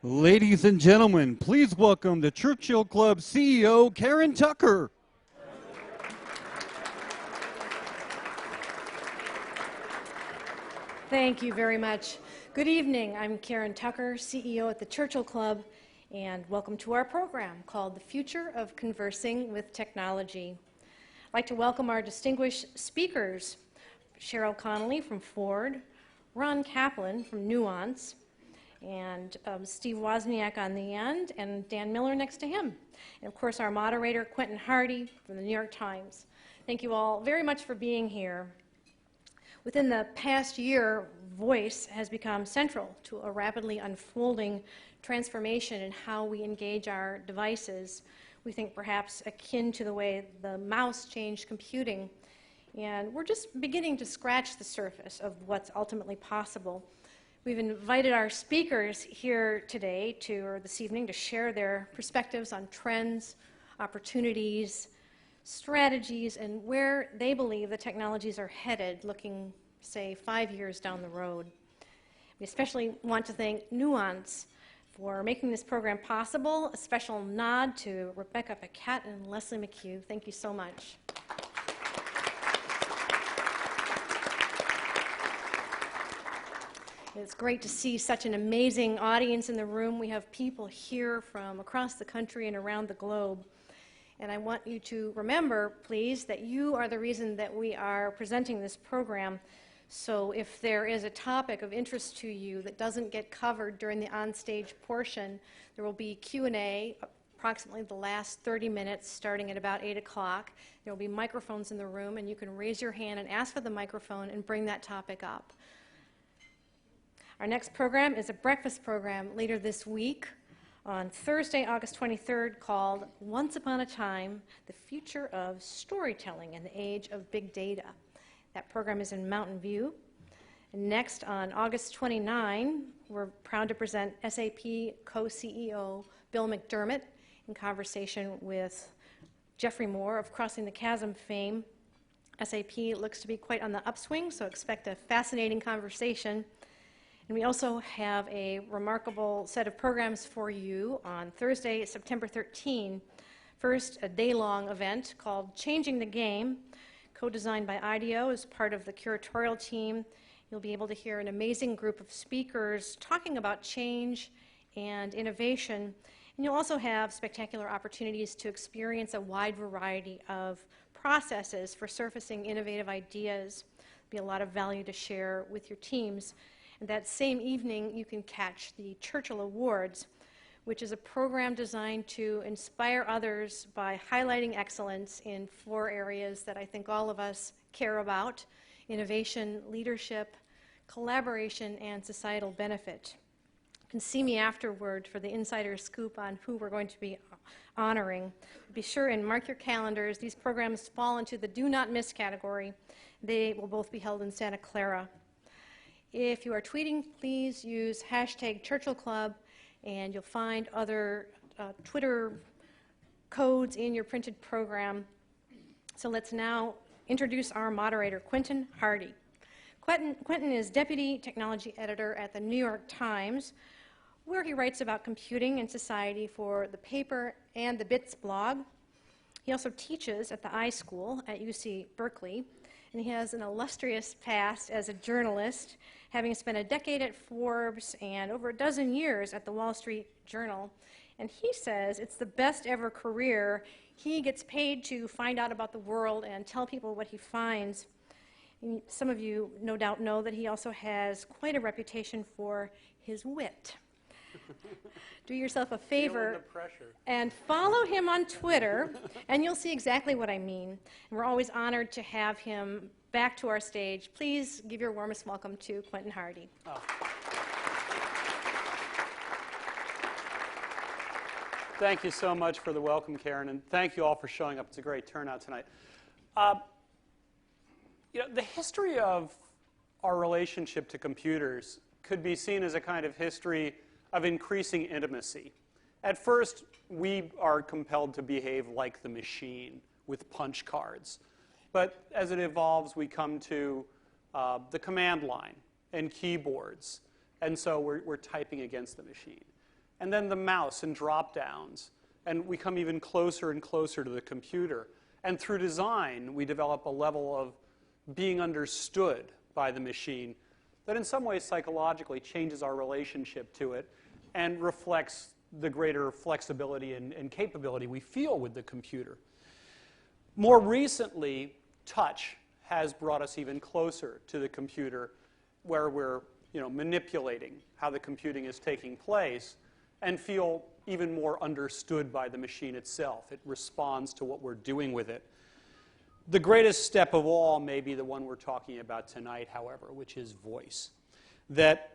Ladies and gentlemen, please welcome the Churchill Club CEO, Karen Tucker. Thank you very much. Good evening. I'm Karen Tucker, CEO at the Churchill Club, and welcome to our program called The Future of Conversing with Technology. I'd like to welcome our distinguished speakers, Sheryl Connelly from Ford, Ron Kaplan from Nuance, and Steve Wozniak on the end, and Dan Miller next to him. And of course, our moderator, Quentin from the New York Times. Thank you all very much for being here. Within the past year, voice has become central to a rapidly unfolding transformation in how we engage our devices. We think perhaps akin to the way the mouse changed computing. And we're just beginning to scratch the surface of what's ultimately possible. We've invited our speakers here today or this evening to share their perspectives on trends, opportunities, strategies, and where they believe the technologies are headed, looking, say, 5 years down the road. We especially want to thank Nuance for making this program possible. A special nod to Rebecca Paquette and Leslie McHugh. Thank you so much. It's great to see such an amazing audience in the room. We have people here from across the country and around the globe. And I want you to remember, please, that you are the reason that we are presenting this program. So if there is a topic of interest to you that doesn't get covered during the onstage portion, there will be Q&A approximately the last 30 minutes starting at about 8 o'clock. There will be microphones in the room, and you can raise your hand and ask for the microphone and bring that topic up. Our next program is a breakfast program later this week on Thursday, August 23rd, called Once Upon a Time, The Future of Storytelling in the Age of Big Data. That program is in Mountain View. And next, on August 29, we're proud to present SAP co-CEO Bill McDermott in conversation with Jeffrey Moore of Crossing the Chasm fame. SAP looks to be quite on the upswing, so expect a fascinating conversation. And we also have a remarkable set of programs for you on Thursday, September 13. First, a day-long event called Changing the Game, co-designed by IDEO as part of the curatorial team. You'll be able to hear an amazing group of speakers talking about change and innovation. And you'll also have spectacular opportunities to experience a wide variety of processes for surfacing innovative ideas. There'll be a lot of value to share with your teams. And that same evening, you can catch the Churchill Awards, which is a program designed to inspire others by highlighting excellence in 4 areas that I think all of us care about: innovation, leadership, collaboration, and societal benefit. You can see me afterward for the insider scoop on who we're going to be honoring. Be sure and mark your calendars. These programs fall into the do not miss category. They will both be held in Santa Clara. If you are tweeting, please use hashtag Churchill Club, and you'll find other Twitter codes in your printed program. So let's now introduce our moderator, Quentin Hardy. Quentin is Deputy Technology Editor at the New York Times, where he writes about computing and society for the paper and the Bits blog. He also teaches at the iSchool at UC Berkeley, and he has an illustrious past as a journalist, having spent a decade at Forbes and over a dozen years at the Wall Street Journal. And he says it's the best ever career. He gets paid to find out about the world and tell people what he finds. And some of you no doubt know that he also has quite a reputation for his wit. Do yourself a favor and follow him on Twitter, and you'll see exactly what I mean. And we're always honored to have him back to our stage. Please give your warmest welcome to Quentin Hardy. Oh. Thank you so much for the welcome, Karen, and thank you all for showing up. It's a great turnout tonight. The history of our relationship to computers could be seen as a kind of history of increasing intimacy. At first, we are compelled to behave like the machine with punch cards. But as it evolves, we come to the command line and keyboards. And so we're typing against the machine. and then the mouse and drop-downs, and we come even closer and closer to the computer. And through design, we develop a level of being understood by the machine that in some ways psychologically changes our relationship to it and reflects the greater flexibility and capability we feel with the computer. More recently, touch has brought us even closer to the computer, where we're manipulating how the computing is taking place and feel even more understood by the machine itself. It responds to what we're doing with it. The greatest step of all may be the one we're talking about tonight, however, which is voice. That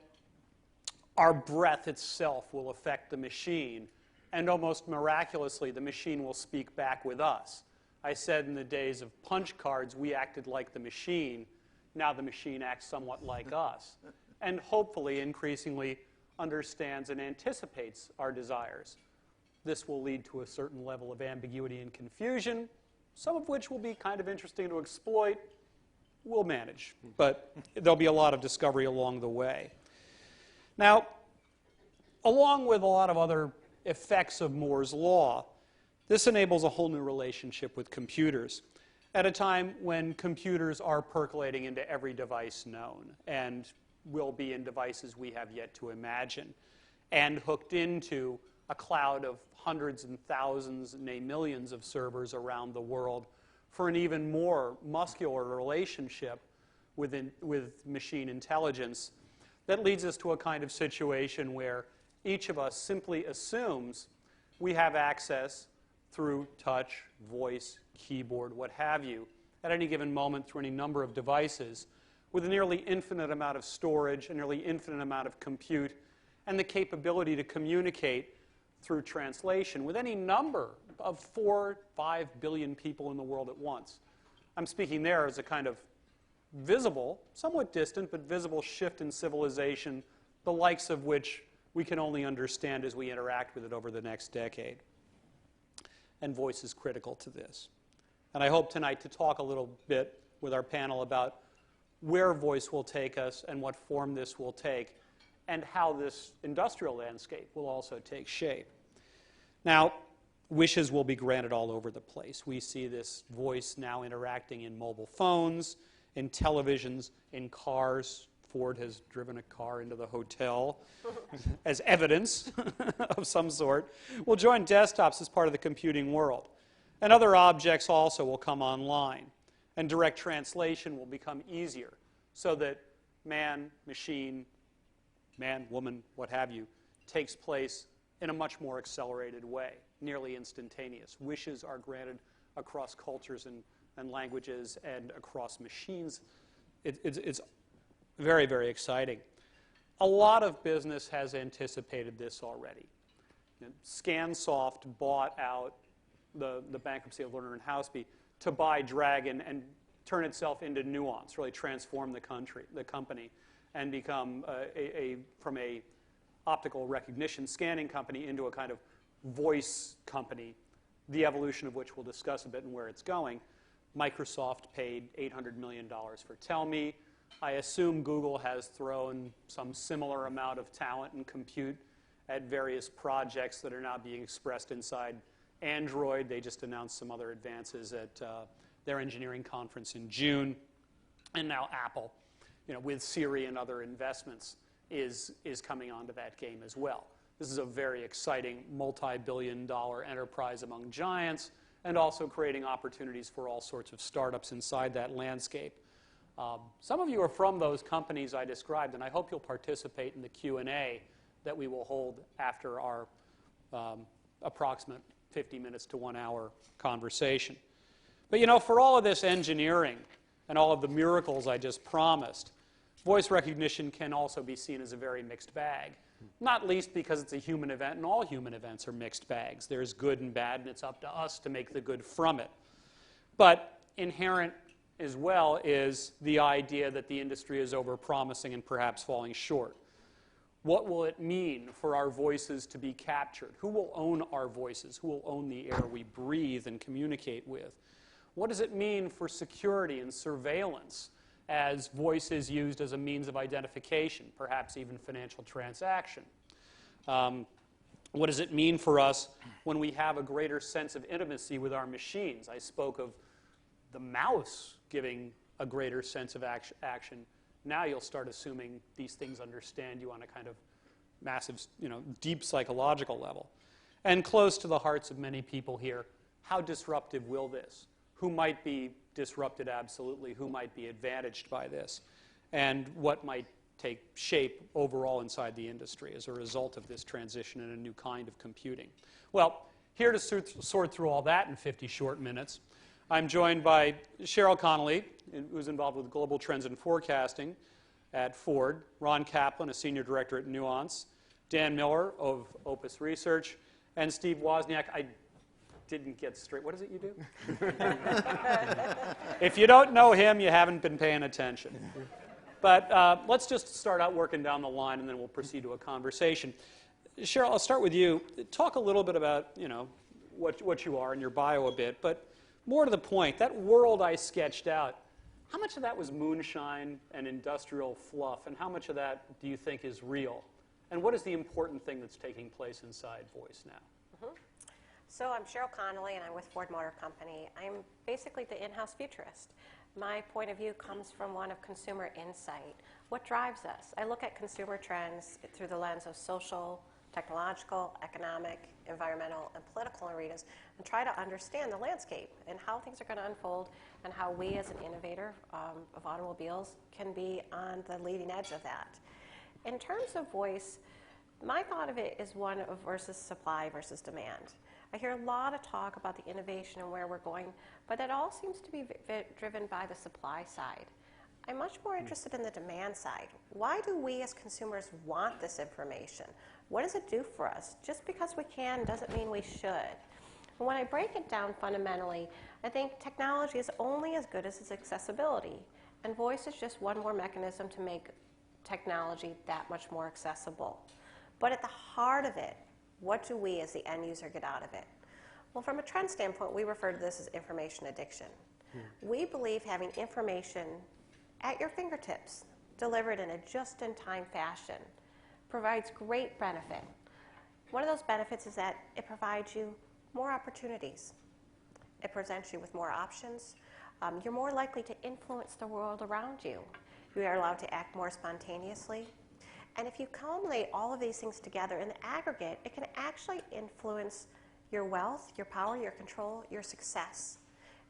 our breath itself will affect the machine, and almost miraculously, the machine will speak back with us. I said in the days of punch cards, we acted like the machine. Now the machine acts somewhat like us, and hopefully increasingly understands and anticipates our desires. This will lead to a certain level of ambiguity and confusion, some of which will be kind of interesting to exploit. We'll manage, but there'll be a lot of discovery along the way. Now, along with a lot of other effects of Moore's law, this enables a whole new relationship with computers at a time when computers are percolating into every device known and will be in devices we have yet to imagine, and hooked into a cloud of hundreds and thousands, nay, millions of servers around the world for an even more muscular relationship with machine intelligence that leads us to a kind of situation where each of us simply assumes we have access through touch, voice, keyboard, what have you, at any given moment through any number of devices with a nearly infinite amount of storage, a nearly infinite amount of compute, and the capability to communicate through translation with any number of 4, 5 billion people in the world at once. I'm speaking there as a kind of visible, somewhat distant, but visible shift in civilization, the likes of which we can only understand as we interact with it over the next decade. And voice is critical to this. And I hope tonight to talk a little bit with our panel about where voice will take us and what form this will take, and how this industrial landscape will also take shape. Now, wishes will be granted all over the place. We see this voice now interacting in mobile phones, in televisions, in cars. Ford has driven a car into the hotel as evidence of some sort. We'll join desktops as part of the computing world. And other objects also will come online. And direct translation will become easier so that man, machine, man, woman, what have you, takes place in a much more accelerated way, nearly instantaneous. Wishes are granted across cultures and languages and across machines. It's very, very exciting. A lot of business has anticipated this already. Scansoft bought out the bankruptcy of Lerner and Housby to buy Dragon and turn itself into Nuance, really transform the company, and become from a optical recognition scanning company into a kind of voice company, the evolution of which we'll discuss a bit and where it's going. Microsoft paid $800 million for TellMe. I assume Google has thrown some similar amount of talent and compute at various projects that are now being expressed inside Android. They just announced some other advances at their engineering conference in June. And now Apple, with Siri and other investments, is coming onto that game as well. This is a very exciting multi-billion-dollar enterprise among giants, and also creating opportunities for all sorts of startups inside that landscape. Some of you are from those companies I described, and I hope you'll participate in the Q&A that we will hold after our approximate 50 minutes to 1 hour conversation. But for all of this engineering and all of the miracles I just promised, voice recognition can also be seen as a very mixed bag, not least because it's a human event, and all human events are mixed bags. There's good and bad, and it's up to us to make the good from it. But inherent as well is the idea that the industry is overpromising and perhaps falling short. What will it mean for our voices to be captured? Who will own our voices? Who will own the air we breathe and communicate with? What does it mean for security and surveillance as voice is used as a means of identification, perhaps even financial transaction? What does it mean for us when we have a greater sense of intimacy with our machines? I spoke of the mouse giving a greater sense of action. Now you'll start assuming these things understand you on a kind of massive, deep psychological level. And close to the hearts of many people here, how disruptive will this? Who might be disrupted absolutely? Who might be advantaged by this? And what might take shape overall inside the industry as a result of this transition in a new kind of computing? Well, here to sort through all that in 50 short minutes, I'm joined by Sheryl Connelly, who's involved with global trends and forecasting at Ford, Ron Kaplan, a senior director at Nuance, Dan Miller of Opus Research, and Steve Wozniak. I didn't get straight. What is it you do? If you don't know him, you haven't been paying attention. But let's just start out working down the line, and then we'll proceed to a conversation. Sheryl, I'll start with you. Talk a little bit about what you are in your bio a bit, but more to the point, that world I sketched out, how much of that was moonshine and industrial fluff, and how much of that do you think is real? And what is the important thing that's taking place inside voice now? So I'm Sheryl Connelly, and I'm with Ford Motor Company. I'm basically the in-house futurist. My point of view comes from one of consumer insight. What drives us? I look at consumer trends through the lens of social, technological, economic, environmental, and political arenas, and try to understand the landscape and how things are going to unfold, and how we as an innovator of automobiles can be on the leading edge of that. In terms of voice, my thought of it is one of versus supply versus demand. I hear a lot of talk about the innovation and where we're going, but it all seems to be driven by the supply side. I'm much more interested in the demand side. Why do we as consumers want this information? What does it do for us? Just because we can doesn't mean we should. And when I break it down fundamentally, I think technology is only as good as its accessibility, and voice is just one more mechanism to make technology that much more accessible. But at the heart of it, what do we as the end user get out of it? Well, from a trend standpoint, we refer to this as information addiction. We believe having information at your fingertips, delivered in a just-in-time fashion, provides great benefit. One of those benefits is that it provides you more opportunities. It presents you with more options. You're more likely to influence the world around you. You are allowed to act more spontaneously. And if you culminate all of these things together in the aggregate, it can actually influence your wealth, your power, your control, your success.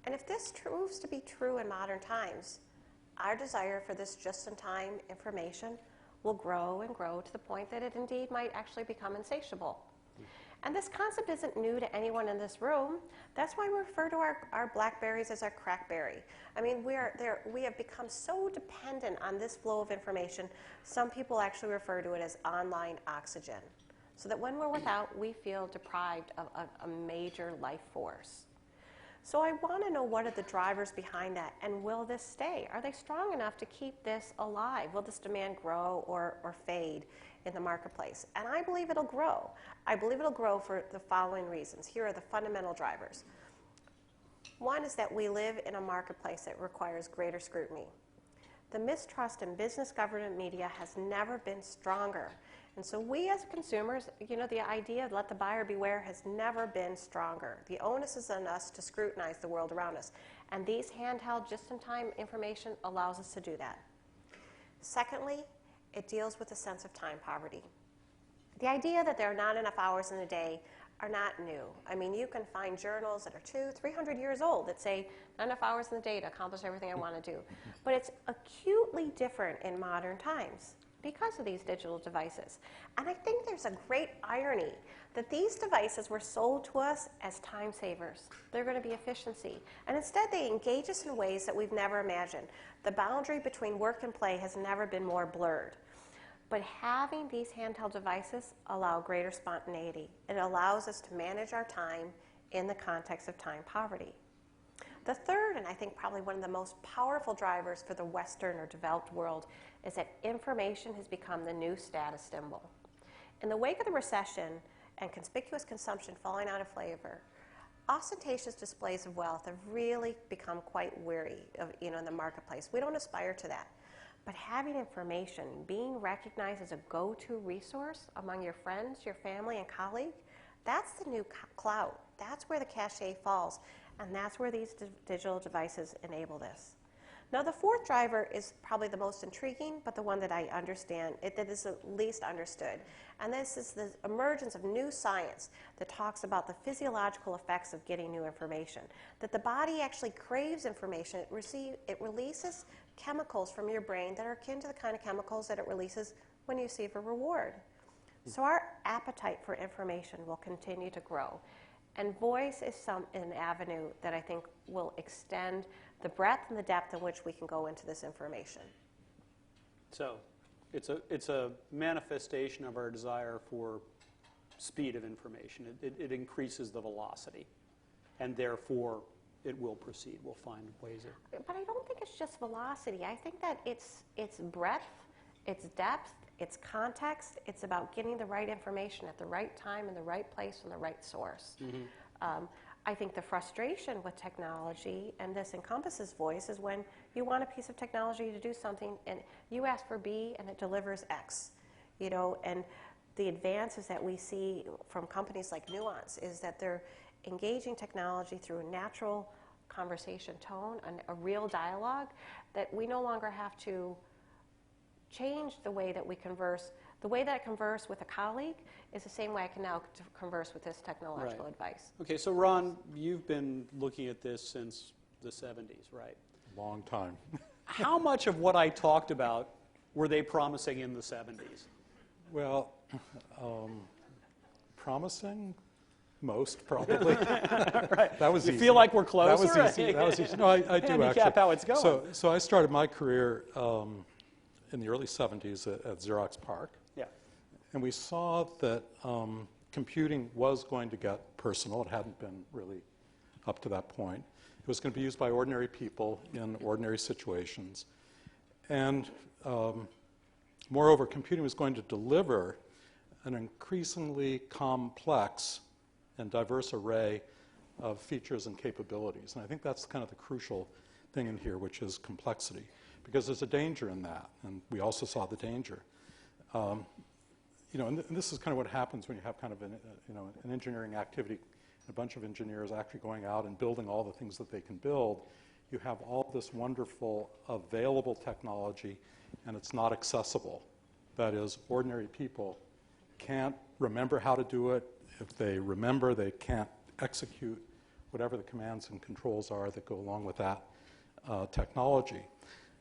And if this proves to be true in modern times, our desire for this just-in-time information will grow and grow to the point that it indeed might actually become insatiable. And this concept isn't new to anyone in this room. That's why we refer to our BlackBerries as our crackberry. I mean, we have become so dependent on this flow of information, some people actually refer to it as online oxygen. So that when we're without, we feel deprived of a major life force. So I want to know, what are the drivers behind that, and will this stay? Are they strong enough to keep this alive? Will this demand grow or fade in the marketplace? And I believe it'll grow. I believe it'll grow for the following reasons. Here are the fundamental drivers. One is that we live in a marketplace that requires greater scrutiny. The mistrust in business, government, media has never been stronger. And so we as consumers, the idea of let the buyer beware has never been stronger. The onus is on us to scrutinize the world around us. And these handheld, just-in-time information allows us to do that. Secondly, it deals with a sense of time poverty. The idea that there are not enough hours in the day are not new. I mean, you can find journals that are 200-300 years old that say not enough hours in the day to accomplish everything I want to do. But it's acutely different in modern times because of these digital devices. And I think there's a great irony that these devices were sold to us as time savers. They're going to be efficiency. And instead, they engage us in ways that we've never imagined. The boundary between work and play has never been more blurred. But having these handheld devices allow greater spontaneity. It allows us to manage our time in the context of time poverty. The third, and I think probably one of the most powerful drivers for the Western or developed world, is that information has become the new status symbol. In the wake of the recession and conspicuous consumption falling out of favor, ostentatious displays of wealth have really become quite weary of, in the marketplace. We don't aspire to that. But having information, being recognized as a go-to resource among your friends, your family, and colleagues, that's the new clout. That's where the cachet falls, and that's where these digital devices enable this. Now, the fourth driver is probably the most intriguing, but the one that I understand, that is the least understood. And this is the emergence of new science that talks about the physiological effects of getting new information. That the body actually craves information. It releases chemicals from your brain that are akin to the kind of chemicals that it releases when you receive a reward. So our appetite for information will continue to grow. And voice is an avenue that I think will extend the breadth and the depth in which we can go into this information. So it's a manifestation of our desire for speed of information. It increases the velocity, and therefore it will proceed. We'll find ways of... But I don't think it's just velocity. I think that it's breadth, it's depth, it's context. It's about getting the right information at the right time, in the right place, from the right source. Mm-hmm. I think the frustration with technology, and this encompasses voice, is when you want a piece of technology to do something and you ask for B and it delivers X. You know, and the advances that we see from companies like Nuance is that they're engaging technology through a natural conversation tone, a real dialogue, that we no longer have to change the way that we converse. The way that I converse with a colleague is the same way I can now converse with this technological advice. Okay, so Ron, you've been looking at this since the 70s, right? Long time. How much of what I talked about were they promising in the 70s? Well, promising? Most, probably. Right. That was you easy. Feel like we're closer? That was easy. That was easy. No, I do Handicap actually. how it's going. So I started my career in the early 70s at Xerox PARC. Yeah. And we saw that computing was going to get personal. It hadn't been really up to that point. It was going to be used by ordinary people in ordinary situations. And moreover, computing was going to deliver an increasingly complex and diverse array of features and capabilities. And I think that's kind of the crucial thing in here, which is complexity, because there's a danger in that, and we also saw the danger. And this is kind of what happens when you have kind of an engineering activity, a bunch of engineers actually going out and building all the things that they can build. You have all this wonderful available technology, and it's not accessible. That is, ordinary people can't remember how to do it. If they remember, they can't execute whatever the commands and controls are that go along with that technology.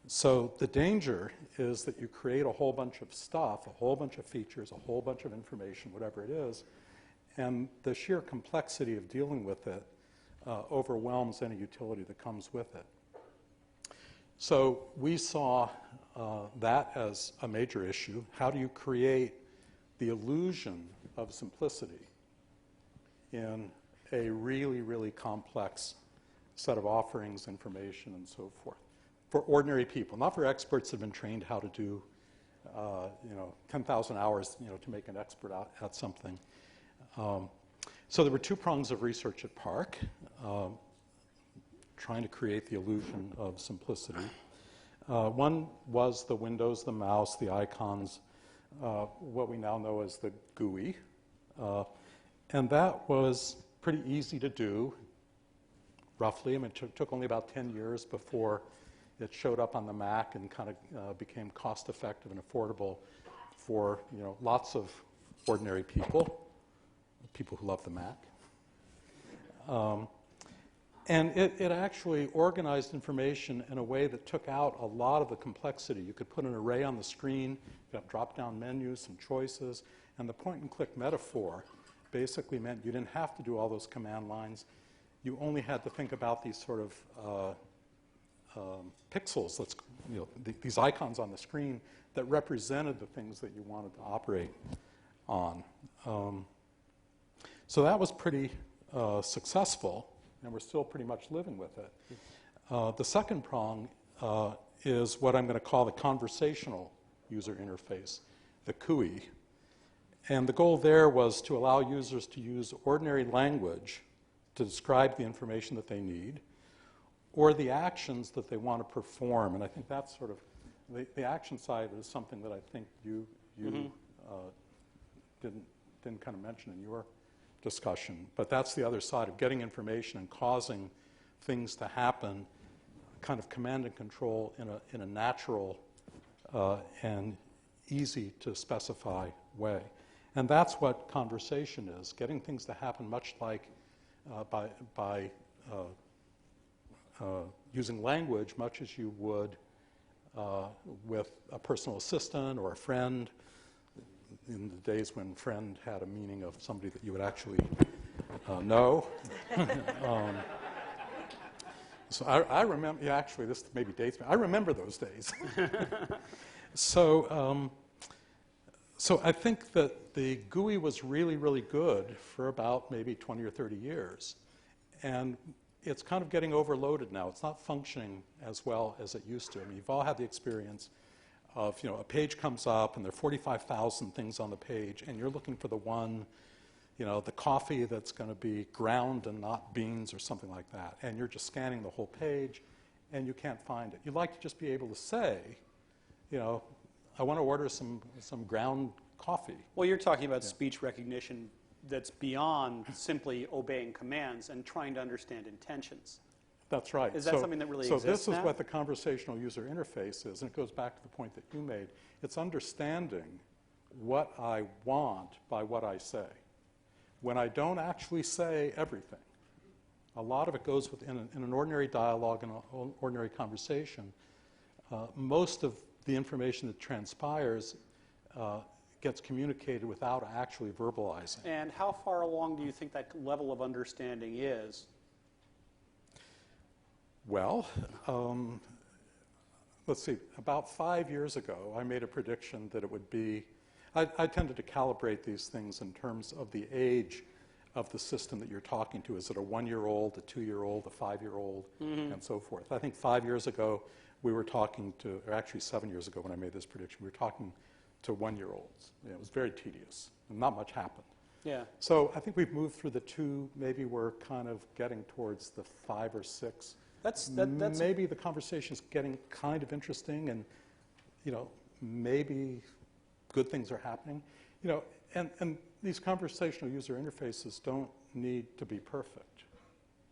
So the danger is that you create a whole bunch of stuff, a whole bunch of features, a whole bunch of information, whatever it is, and the sheer complexity of dealing with it overwhelms any utility that comes with it. So we saw that as a major issue. How do you create the illusion of simplicity in a really, really complex set of offerings, information, and so forth, for ordinary people, not for experts that have been trained how to do, 10,000 hours, to make an expert at something. So there were two prongs of research at PARC, trying to create the illusion of simplicity. One was the windows, the mouse, the icons, what we now know as the GUI. And that was pretty easy to do, roughly. I mean, it took only about 10 years before it showed up on the Mac and kind of became cost-effective and affordable for lots of ordinary people who love the Mac. And it actually organized information in a way that took out a lot of the complexity. You could put an array on the screen, you have drop-down menus, some choices, and the point-and-click metaphor basically meant you didn't have to do all those command lines. You only had to think about these sort of pixels, these icons on the screen that represented the things that you wanted to operate on. So that was pretty successful, and we're still pretty much living with it. The second prong is what I'm going to call the conversational user interface, the CUI. And the goal there was to allow users to use ordinary language to describe the information that they need, or the actions that they want to perform. And I think that's sort of The action side is something that I think you didn't kind of mention in your discussion, but that's the other side of getting information and causing things to happen, kind of command and control in a natural and easy to specify way. And that's what conversation is, getting things to happen much like by using language, much as you would with a personal assistant or a friend, in the days when friend had a meaning of somebody that you would actually know. So I remember, yeah, actually, this maybe dates me. I remember those days. So I think that the GUI was really, really good for about maybe 20 or 30 years. And it's kind of getting overloaded now. It's not functioning as well as it used to. I mean, you've all had the experience of, a page comes up and there are 45,000 things on the page, and you're looking for the one, the coffee that's going to be ground and not beans or something like that. And you're just scanning the whole page, and you can't find it. You'd like to just be able to say, I want to order some ground coffee. Well, you're talking about speech recognition that's beyond simply obeying commands and trying to understand intentions. That's right. Is that something that really exists So this now? is what the conversational user interface is, and it goes back to the point that you made. It's understanding what I want by what I say. When I don't actually say everything, a lot of it goes in an ordinary dialogue and an ordinary conversation. Most of the information that transpires gets communicated without actually verbalizing. And how far along do you think that level of understanding is? Well, let's see. About 5 years ago, I made a prediction that it would be, I tended to calibrate these things in terms of the age of the system that you're talking to. Is it a 1-year-old, a 2-year-old, a 5-year-old, and so forth. I think 5 years ago, we were talking to, or actually 7 years ago when I made this prediction, we were talking to 1-year-olds. It was very tedious, and not much happened. Yeah. So I think we've moved through the 2, maybe we're kind of getting towards the 5 or 6. That's maybe the conversation's getting kind of interesting, and maybe good things are happening. And these conversational user interfaces don't need to be perfect.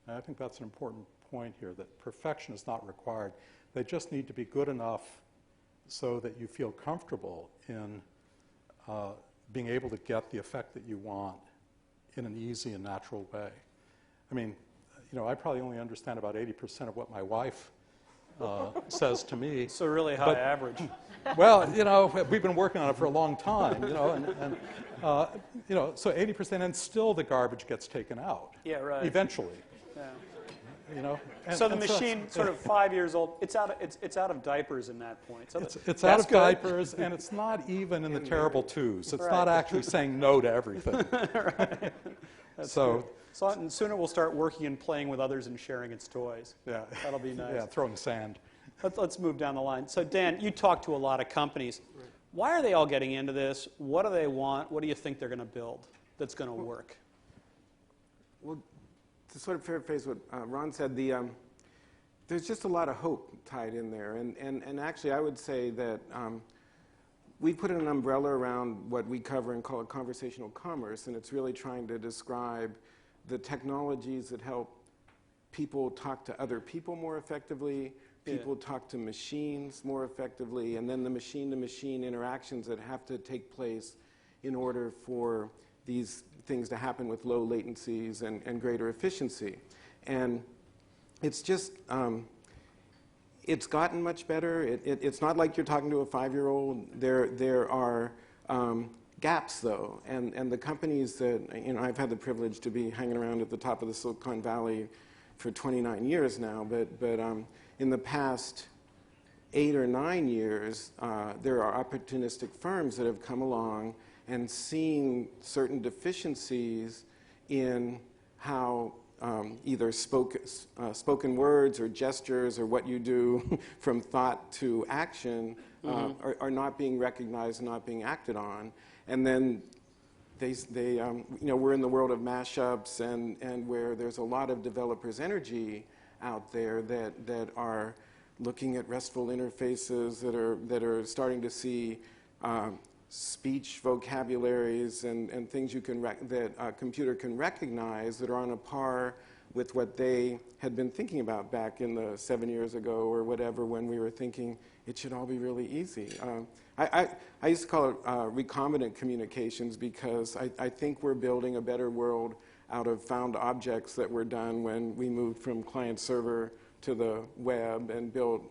And I think that's an important point here, that perfection is not required. They just need to be good enough so that you feel comfortable in being able to get the effect that you want in an easy and natural way. I mean, I probably only understand about 80% of what my wife says to me. So really high average. Well, we've been working on it for a long time, and so 80%, and still the garbage gets taken out. Yeah, right. Eventually. Yeah. So the machine, sort of 5 years old, it's out of diapers in that point. So it's out of diapers, and it's not even in the terrible twos. It's not actually saying no to everything. Right. So soon it will start working and playing with others and sharing its toys. Yeah. That'll be nice. Yeah, throwing sand. Let's move down the line. So Dan, you talk to a lot of companies. Right. Why are they all getting into this? What do they want? What do you think they're going to build that's going to work? Well, to sort of paraphrase what Ron said, there's just a lot of hope tied in there. And actually, I would say that we put an umbrella around what we cover and call it conversational commerce, and it's really trying to describe the technologies that help people talk to other people more effectively, people talk to machines more effectively, and then the machine-to-machine interactions that have to take place in order for these things to happen with low latencies and greater efficiency. And it's just, it's gotten much better. It's not like you're talking to a 5-year-old. There are gaps, though, and the companies that, I've had the privilege to be hanging around at the top of the Silicon Valley for 29 years now, but in the past 8 or 9 years, there are opportunistic firms that have come along and seen certain deficiencies in how either spoken words or gestures or what you do from thought to action are not being recognized, not being acted on. And then we're in the world of mashups and where there's a lot of developers' energy out there that are looking at RESTful interfaces that are starting to see speech vocabularies and things you can that a computer can recognize that are on a par with what they had been thinking about back in the 7 years ago or whatever, when we were thinking it should all be really easy. I used to call it recombinant communications, because I think we're building a better world out of found objects that were done when we moved from client-server to the web and built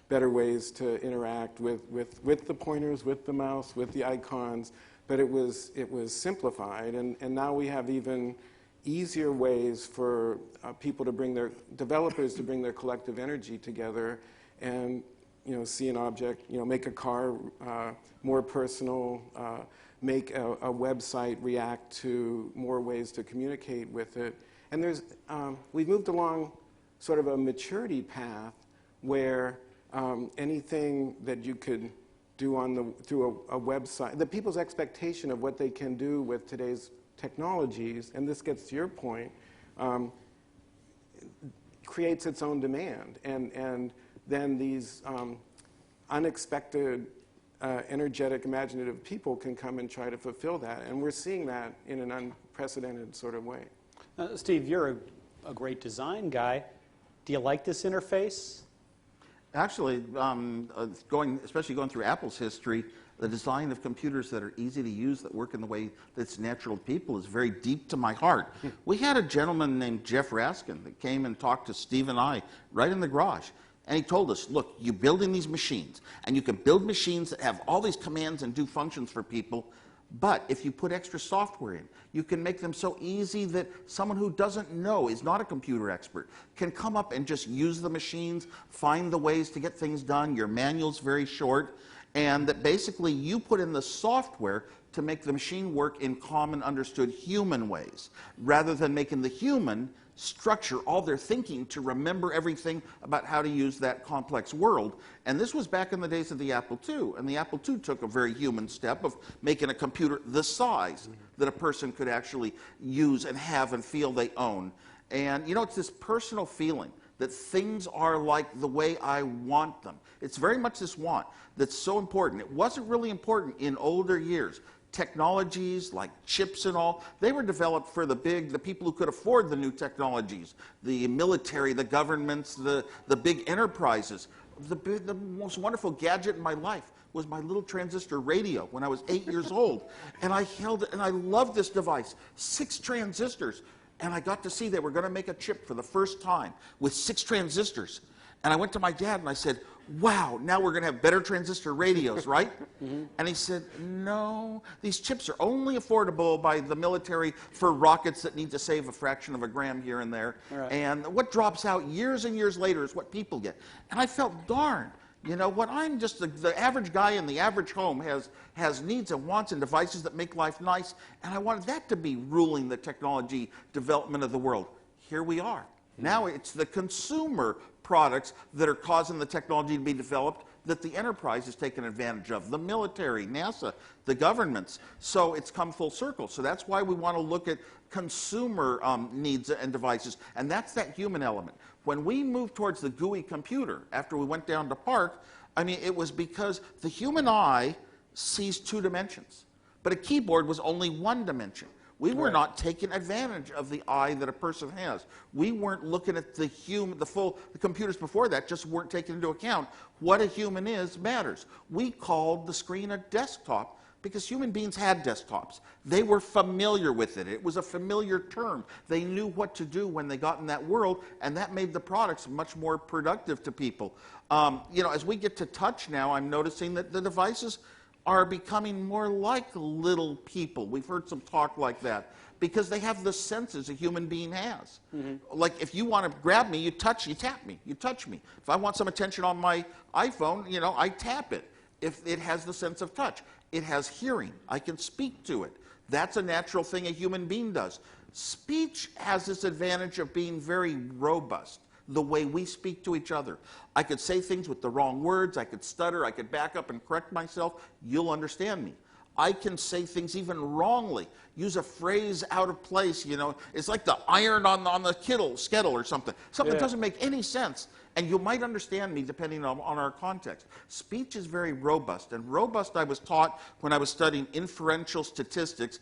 better ways to interact with the pointers, with the mouse, with the icons. But it was simplified, and now we have even easier ways for people to bring developers to bring their collective energy together and see an object, make a car more personal, make a website react to more ways to communicate with it. And we've moved along sort of a maturity path where anything that you could do through a website, the people's expectation of what they can do with today's technologies, and this gets to your point, creates its own demand. And then these unexpected, energetic, imaginative people can come and try to fulfill that. And we're seeing that in an unprecedented sort of way. Steve, you're a great design guy. Do you like this interface? Actually, especially going through Apple's history, the design of computers that are easy to use, that work in the way that's natural to people, is very deep to my heart. We had a gentleman named Jeff Raskin that came and talked to Steve and I right in the garage. And he told us, look, you're building these machines, and you can build machines that have all these commands and do functions for people, but if you put extra software in, you can make them so easy that someone who doesn't know, is not a computer expert, can come up and just use the machines, find the ways to get things done. Your manual's very short, and that basically you put in the software to make the machine work in common, understood human ways, rather than making the human structure all their thinking to remember everything about how to use that complex world. And this was back in the days of the Apple II. And the Apple II took a very human step of making a computer the size that a person could actually use and have and feel they own. And it's this personal feeling that things are like the way I want them. It's very much this want that's so important. It wasn't really important in older years. Technologies like chips and all, they were developed for the people who could afford the new technologies, the military, the governments, the big enterprises. The most wonderful gadget in my life was my little transistor radio when I was 8 years old. And I held it, and I loved this device. 6 transistors. And I got to see they were going to make a chip for the first time with 6 transistors. And I went to my dad and I said, wow, now we're going to have better transistor radios, right? And he said, no, these chips are only affordable by the military for rockets that need to save a fraction of a gram here and there. Right. And what drops out years and years later is what people get. And I felt darned. What I'm just the average guy in the average home has needs and wants and devices that make life nice, and I wanted that to be ruling the technology development of the world. Here we are. Now it's the consumer products that are causing the technology to be developed that the enterprise has taken advantage of, the military, NASA, the governments. So it's come full circle. So that's why we want to look at consumer needs and devices, and that's that human element. When we moved towards the GUI computer, after we went down to Park, it was because the human eye sees 2 dimensions, but a keyboard was only 1 dimension. We were not taking advantage of the eye that a person has. We weren't looking at the computers before that just weren't taking into account what a human is matters. We called the screen a desktop because human beings had desktops. They were familiar with it. It was a familiar term. They knew what to do when they got in that world, and that made the products much more productive to people. As we get to touch now, I'm noticing that the devices are becoming more like little people. We've heard some talk like that because they have the senses a human being has. Like if you want to grab me, you tap me, you touch me. If I want some attention on my iPhone, I tap it. If it has the sense of touch, it has hearing. I can speak to it. That's a natural thing a human being does. Speech has this advantage of being very robust, the way we speak to each other. I could say things with the wrong words, I could stutter, I could back up and correct myself. You'll understand me. I can say things even wrongly, use a phrase out of place, you know. It's like the iron on the skittle or something. Something that doesn't make any sense. And you might understand me depending on our context. Speech is very robust. And robust I was taught when I was studying inferential statistics,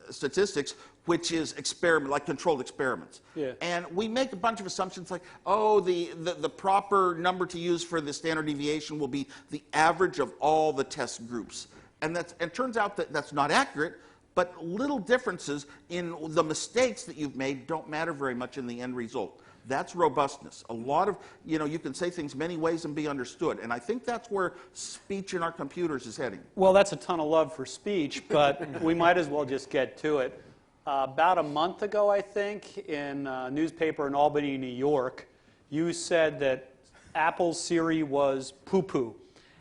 statistics, which is like controlled experiments. Yeah. And we make a bunch of assumptions like, oh, the proper number to use for the standard deviation will be the average of all the test groups. And it turns out that that's not accurate, but little differences in the mistakes that you've made don't matter very much in the end result. That's robustness. A lot of, you know, you can say things many ways and be understood. And I think that's where speech in our computers is heading. Well, that's a ton of love for speech, but we might as well just get to it. About a month ago, I think, in a newspaper in Albany, New York, you said that Apple's Siri was poo-poo.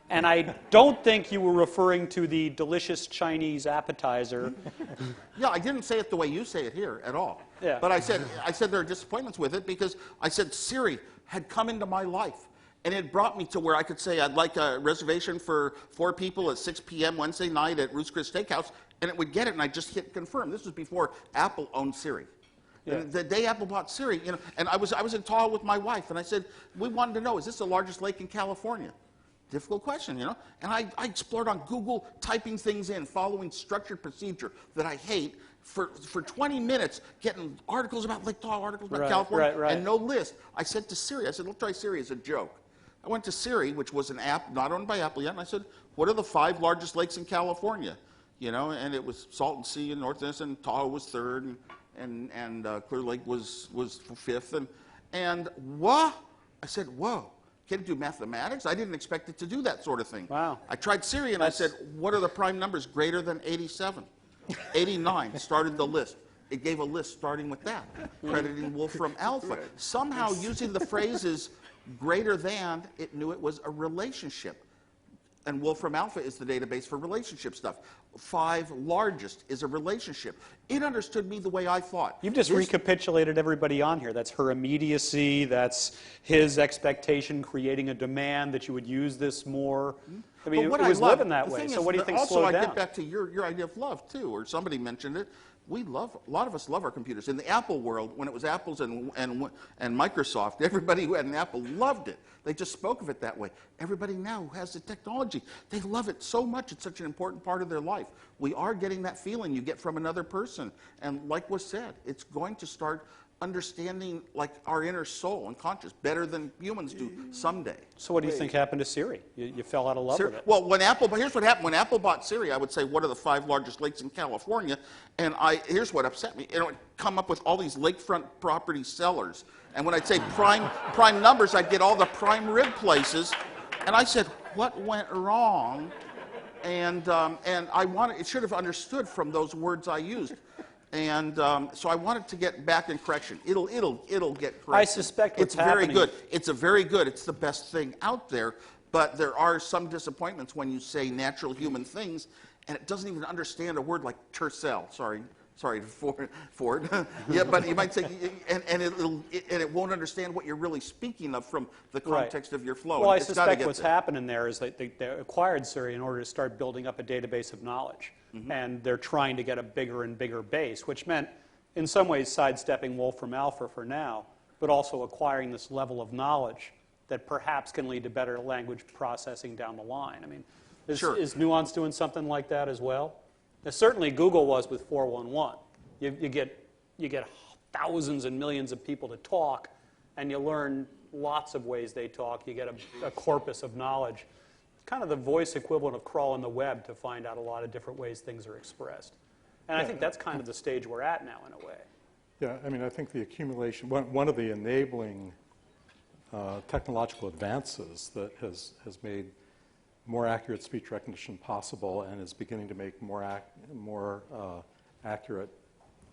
And I don't think you were referring to the delicious Chinese appetizer. Yeah, I didn't say it the way you say it here at all. Yeah. But I said there are disappointments with it because I said Siri had come into my life. And it brought me to where I could say I'd like a reservation for 4 people at 6 p.m. Wednesday night at Ruth's Chris Steakhouse, and it would get it, and I'd just hit confirm. This was before Apple owned Siri. Yeah. And the day Apple bought Siri, you know, and I was in Tahoe with my wife, and I said, we wanted to know, is this the largest lake in California? Difficult question, you know? And I explored on Google, typing things in, following structured procedure that I hate, for 20 minutes, getting articles about Lake Tahoe, articles about California, and no list. I said to Siri, I said, let's try Siri as a joke. I went to Siri, which was an app not owned by Apple yet, and I said, what are the 5 largest lakes in California? You know, and it was Salton Sea and North Annis, and Tahoe was 3rd, and Clear Lake was 5th, and what? I said, whoa. Can it do mathematics? I didn't expect it to do that sort of thing. Wow. I tried Siri and I said, what are the prime numbers greater than 87? 89 started the list. It gave a list starting with that, crediting Wolfram Alpha. Somehow using the phrases greater than, it knew it was a relationship. And Wolfram Alpha is the database for relationship stuff. 5 largest is a relationship. It understood me the way I thought. You've just recapitulated everybody on here. That's her immediacy. That's his expectation, creating a demand that you would use this more. I mean, it was living that way. So what do you think slowed down? Also, I get back to your idea of love, too, or somebody mentioned it. A lot of us love our computers. In the Apple world, when it was Apple's and Microsoft, everybody who had an Apple loved it. They just spoke of it that way. Everybody now who has the technology, they love it so much. It's such an important part of their life. We are getting that feeling you get from another person. And like was said, it's going to start understanding like our inner soul and conscious better than humans do someday. So what do you think happened to Siri? You fell out of love with it. Well, here's what happened. When Apple bought Siri, I would say, what are the 5 largest lakes in California? And here's what upset me. It would come up with all these lakefront property sellers. And when I'd say prime numbers, I'd get all the prime rib places. And I said, what went wrong? And it should have understood from those words I used. And so I wanted to get back in correction. It'll get corrected. I suspect what's happening. It's very good. It's a very good. It's the best thing out there. But there are some disappointments when you say natural human things, and it doesn't even understand a word like tercel. Sorry, Ford. Yeah, but you might say, and it won't understand what you're really speaking of from the context of your flow. Well, I suspect what's happening there is that they acquired Siri in order to start building up a database of knowledge. Mm-hmm. And they're trying to get a bigger and bigger base, which meant, in some ways, sidestepping Wolfram Alpha for now, but also acquiring this level of knowledge that perhaps can lead to better language processing down the line. I mean, is Nuance doing something like that as well? Now, certainly Google was with 411. You get thousands and millions of people to talk, and you learn lots of ways they talk. You get a corpus of knowledge. Kind of the voice equivalent of crawling the web to find out a lot of different ways things are expressed. And I think that's kind of the stage we're at now in a way. Yeah, I mean, I think the accumulation, one of the enabling technological advances that has made more accurate speech recognition possible and is beginning to make more accurate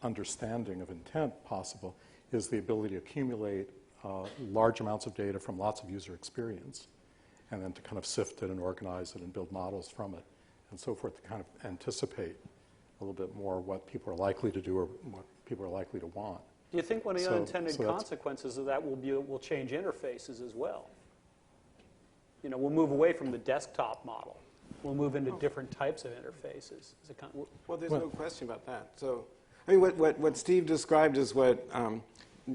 understanding of intent possible is the ability to accumulate large amounts of data from lots of user experience, and then to kind of sift it and organize it and build models from it and so forth to kind of anticipate a little bit more what people are likely to do or what people are likely to want. Do you think one of the unintended consequences of that will change interfaces as well? You know, we'll move away from the desktop model. we'll move into different types of interfaces. Is it Well, there's no question about that. So, I mean, what Steve described is what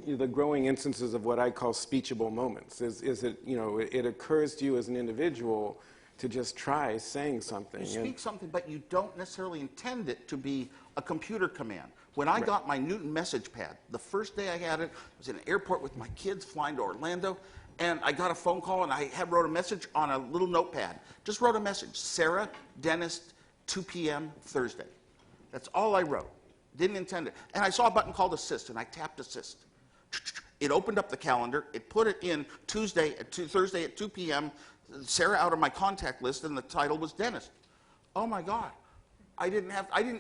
the growing instances of what I call speechable moments. Is it, you know, it occurs to you as an individual to just try saying something. You speak something, but you don't necessarily intend it to be a computer command. When I got my Newton message pad, the first day I had it, I was in an airport with my kids flying to Orlando, and I got a phone call, and I wrote a message on a little notepad. Just wrote a message, Sarah, dentist, 2 p.m. Thursday. That's all I wrote. Didn't intend it. And I saw a button called Assist, and I tapped Assist. It opened up the calendar. It put it in Thursday at 2 p.m., Sarah out of my contact list, and the title was dentist. Oh my God. I didn't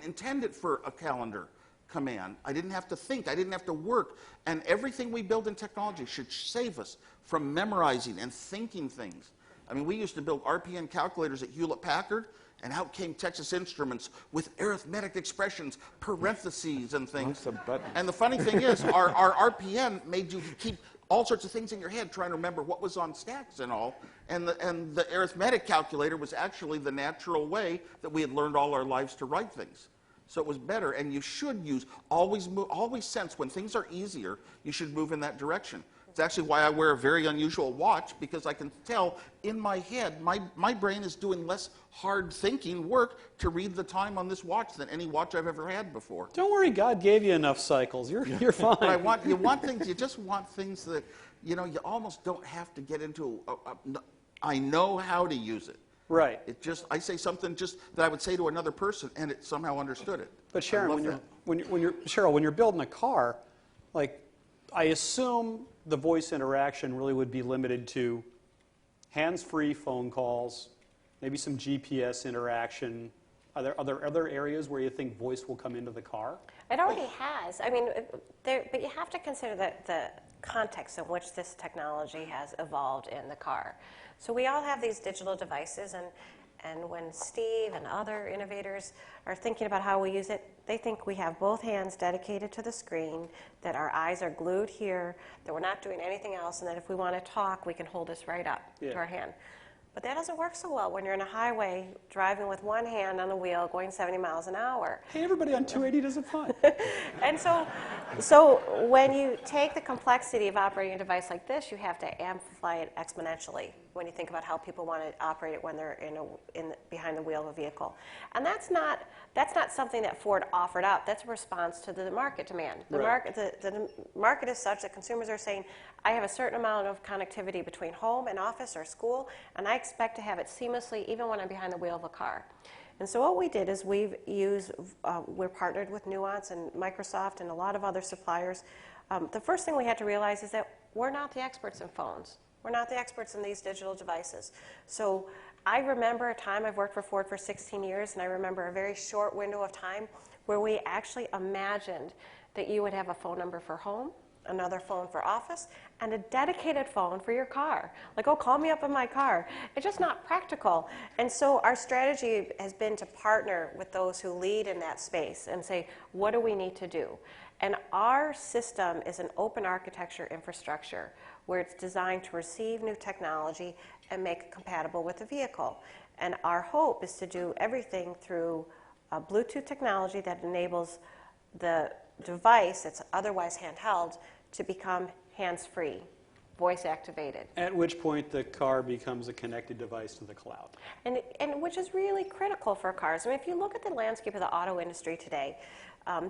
intend it for a calendar command. I didn't have to think. I didn't have to work. And everything we build in technology should save us from memorizing and thinking things. I mean, we used to build RPN calculators at Hewlett-Packard, and out came Texas Instruments with arithmetic expressions, parentheses, and things. And the funny thing is, our RPN made you keep all sorts of things in your head trying to remember what was on stacks and all. And the arithmetic calculator was actually the natural way that we had learned all our lives to write things. So it was better, and you should always sense when things are easier, you should move in that direction. It's actually why I wear a very unusual watch, because I can tell in my head, my brain is doing less hard thinking work to read the time on this watch than any watch I've ever had before. Don't worry, God gave you enough cycles. You're fine. But you just want things that, you know, you almost don't have to get into, I know how to use it. Right. I say something just that I would say to another person, and it somehow understood it. But Sharon, when you're building a car, like, I assume the voice interaction really would be limited to hands-free phone calls, maybe some GPS interaction. Are there other areas where you think voice will come into the car? It already has. I mean, but you have to consider the context in which this technology has evolved in the car. So we all have these digital devices, and when Steve and other innovators are thinking about how we use it, they think we have both hands dedicated to the screen, that our eyes are glued here, that we're not doing anything else, and that if we want to talk, we can hold this right up to our hand. But that doesn't work so well when you're in a highway driving with one hand on the wheel going 70 miles an hour. Hey, everybody on 280 does it fine. And so when you take the complexity of operating a device like this, you have to amplify it exponentially when you think about how people want to operate it when they're behind the wheel of a vehicle. And that's not something that Ford offered up. That's a response to the market demand. The market is such that consumers are saying, I have a certain amount of connectivity between home and office or school, and I expect to have it seamlessly even when I'm behind the wheel of a car. And so what we did is we're partnered with Nuance and Microsoft and a lot of other suppliers. The first thing we had to realize is that we're not the experts in phones. We're not the experts in these digital devices. So I remember a time, I've worked for Ford for 16 years, and I remember a very short window of time where we actually imagined that you would have a phone number for home, another phone for office, and a dedicated phone for your car. Like, oh, call me up in my car. It's just not practical. And so our strategy has been to partner with those who lead in that space and say, what do we need to do? And our system is an open architecture infrastructure where it's designed to receive new technology and make it compatible with the vehicle. And our hope is to do everything through Bluetooth technology that enables the device that's otherwise handheld to become hands-free, voice activated. At which point the car becomes a connected device to the cloud. And which is really critical for cars. I mean, if you look at the landscape of the auto industry today,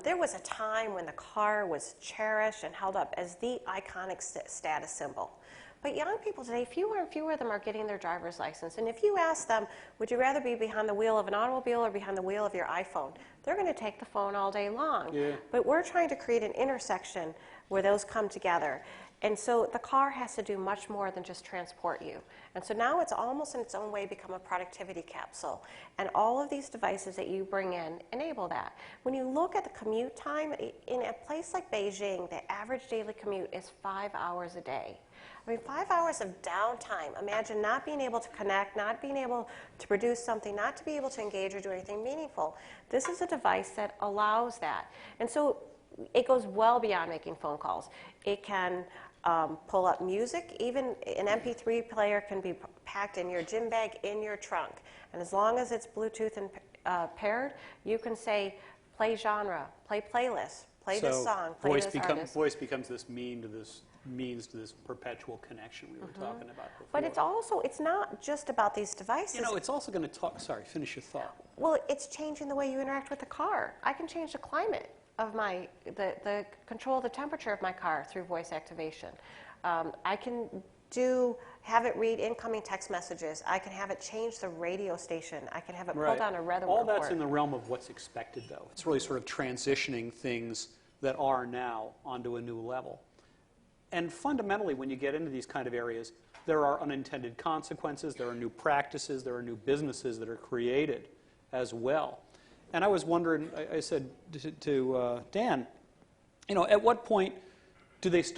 there was a time when the car was cherished and held up as the iconic status symbol. But young people today, fewer and fewer of them are getting their driver's license. And if you ask them, would you rather be behind the wheel of an automobile or behind the wheel of your iPhone? They're going to take the phone all day long. Yeah. But we're trying to create an intersection where those come together. And so the car has to do much more than just transport you. And so now it's almost in its own way become a productivity capsule. And all of these devices that you bring in enable that. When you look at the commute time, in a place like Beijing, the average daily commute is 5 hours a day. I mean, 5 hours of downtime. Imagine not being able to connect, not being able to produce something, not to be able to engage or do anything meaningful. This is a device that allows that. And so it goes well beyond making phone calls. It can pull up music. Even an MP3 player can be packed in your gym bag in your trunk. And as long as it's Bluetooth and paired, you can say, play genre, play playlist, play this song, play this artist. Voice becomes this means to this perpetual connection we were talking about before. But it's not just about these devices. You know, it's also going to talk, sorry, finish your thought. Well, it's changing the way you interact with the car. I can change the climate of the control of the temperature of my car through voice activation. I can have it read incoming text messages. I can have it change the radio station. I can have it pull down a weather report. All that's in the realm of what's expected, though. It's really sort of transitioning things that are now onto a new level. And fundamentally, when you get into these kind of areas, there are unintended consequences, there are new practices, there are new businesses that are created as well. And I was wondering, I said to Dan, you know, at what point do these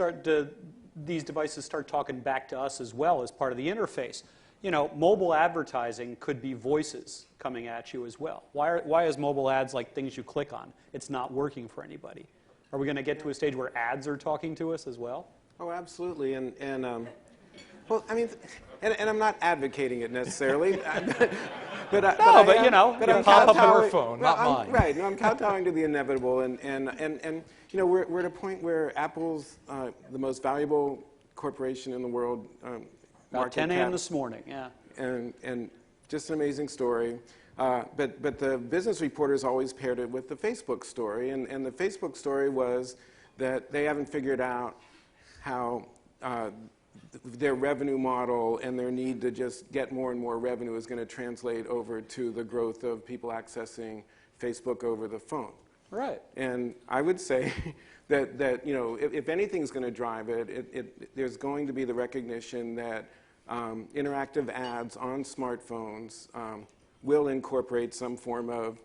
devices start talking back to us as well as part of the interface? You know, mobile advertising could be voices coming at you as well. Why is mobile ads like things you click on? It's not working for anybody. Are we going to get to a stage where ads are talking to us as well? Oh, absolutely. Well, I mean, and I'm not advocating it necessarily. But you know, I'm pop up kowtowing, your phone, not mine. Right. No, I'm kowtowing to the inevitable, and you know, we're at a point where Apple's the most valuable corporation in the world. About 10 a.m. this morning, yeah. And just an amazing story. But the business reporters always paired it with the Facebook story, and the Facebook story was that they haven't figured out how their revenue model and their need to just get more and more revenue is going to translate over to the growth of people accessing Facebook over the phone. Right. And I would say that you know, if anything's going to drive it, there's going to be the recognition that interactive ads on smartphones will incorporate some form of,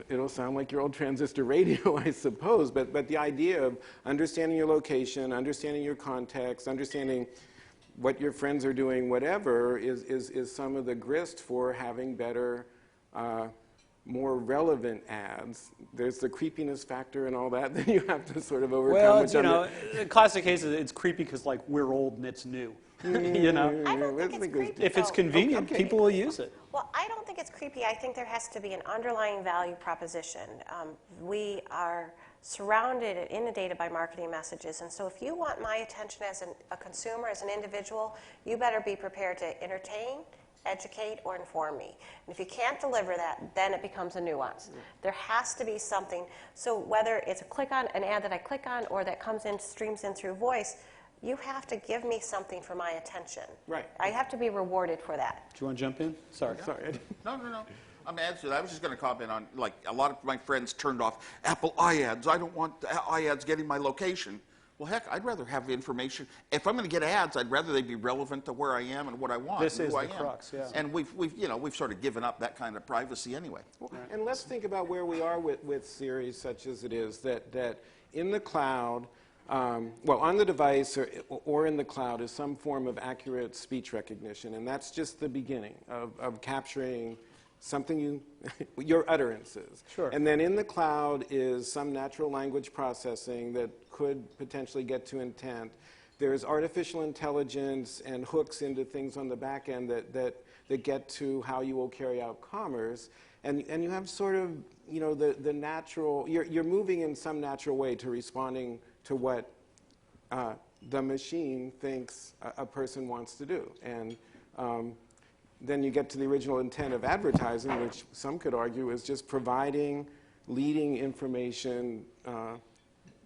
it'll sound like your old transistor radio, I suppose, but the idea of understanding your location, understanding your context, understanding what your friends are doing, whatever, is some of the grist for having better, more relevant ads. There's the creepiness factor and all that you have to sort of overcome. Well, you know, the classic case is it's creepy because, like, we're old and it's new. You know? I don't think it's creepy. If it's convenient, people will use it. Well, I don't think it's creepy. I think there has to be an underlying value proposition. We are surrounded and inundated by marketing messages, and so if you want my attention as a consumer, as an individual, you better be prepared to entertain, educate, or inform me. And if you can't deliver that, then it becomes a nuance. There has to be something. So whether it's an ad that I click on, or that comes in, streams in through voice, you have to give me something for my attention. Right. I have to be rewarded for that. Do you want to jump in? Sorry. Sorry. No. I'm answering. I was just going to comment on, like, a lot of my friends turned off Apple iAds. I don't want iAds getting my location. Well, heck, I'd rather have information. If I'm going to get ads, I'd rather they be relevant to where I am and what I want. This and is who the I am. crux, yeah. And we've sort of given up that kind of privacy anyway. Well, and let's think about where we are with Siri, such as it is, that in the cloud, well, on the device or in the cloud is some form of accurate speech recognition, and that's just the beginning of capturing something your utterances. Sure. And then in the cloud is some natural language processing that could potentially get to intent. There's artificial intelligence and hooks into things on the back end that get to how you will carry out commerce. And you have sort of, you know, the natural, you're moving in some natural way to responding to what the machine thinks a person wants to do. And then you get to the original intent of advertising, which some could argue is just providing leading information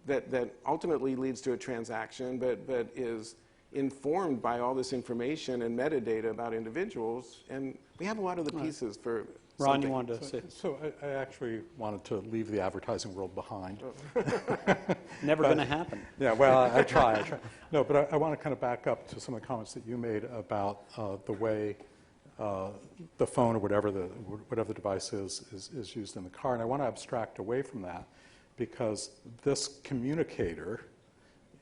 that ultimately leads to a transaction, but is informed by all this information and metadata about individuals. And we have a lot of the pieces for Ron, something. you wanted to say? So I actually wanted to leave the advertising world behind. Never going to happen. Yeah, well, I try. No, but I want to kind of back up to some of the comments that you made about the way the phone or whatever the device is used in the car. And I want to abstract away from that because this communicator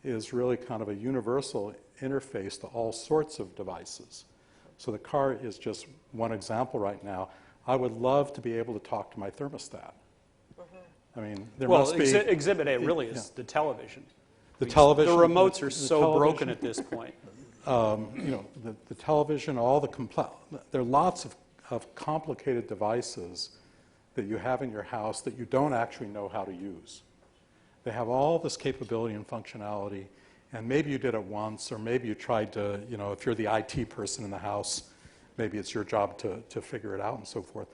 is really kind of a universal interface to all sorts of devices. So the car is just one example right now. I would love to be able to talk to my thermostat. I mean, there must be... Exhibit A really is the television. The television. The remotes are so television, broken at this point. The television, there are lots of complicated devices that you have in your house that you don't actually know how to use. They have all this capability and functionality, and maybe you did it once, or maybe you tried to, if you're the IT person in the house, maybe it's your job to figure it out and so forth.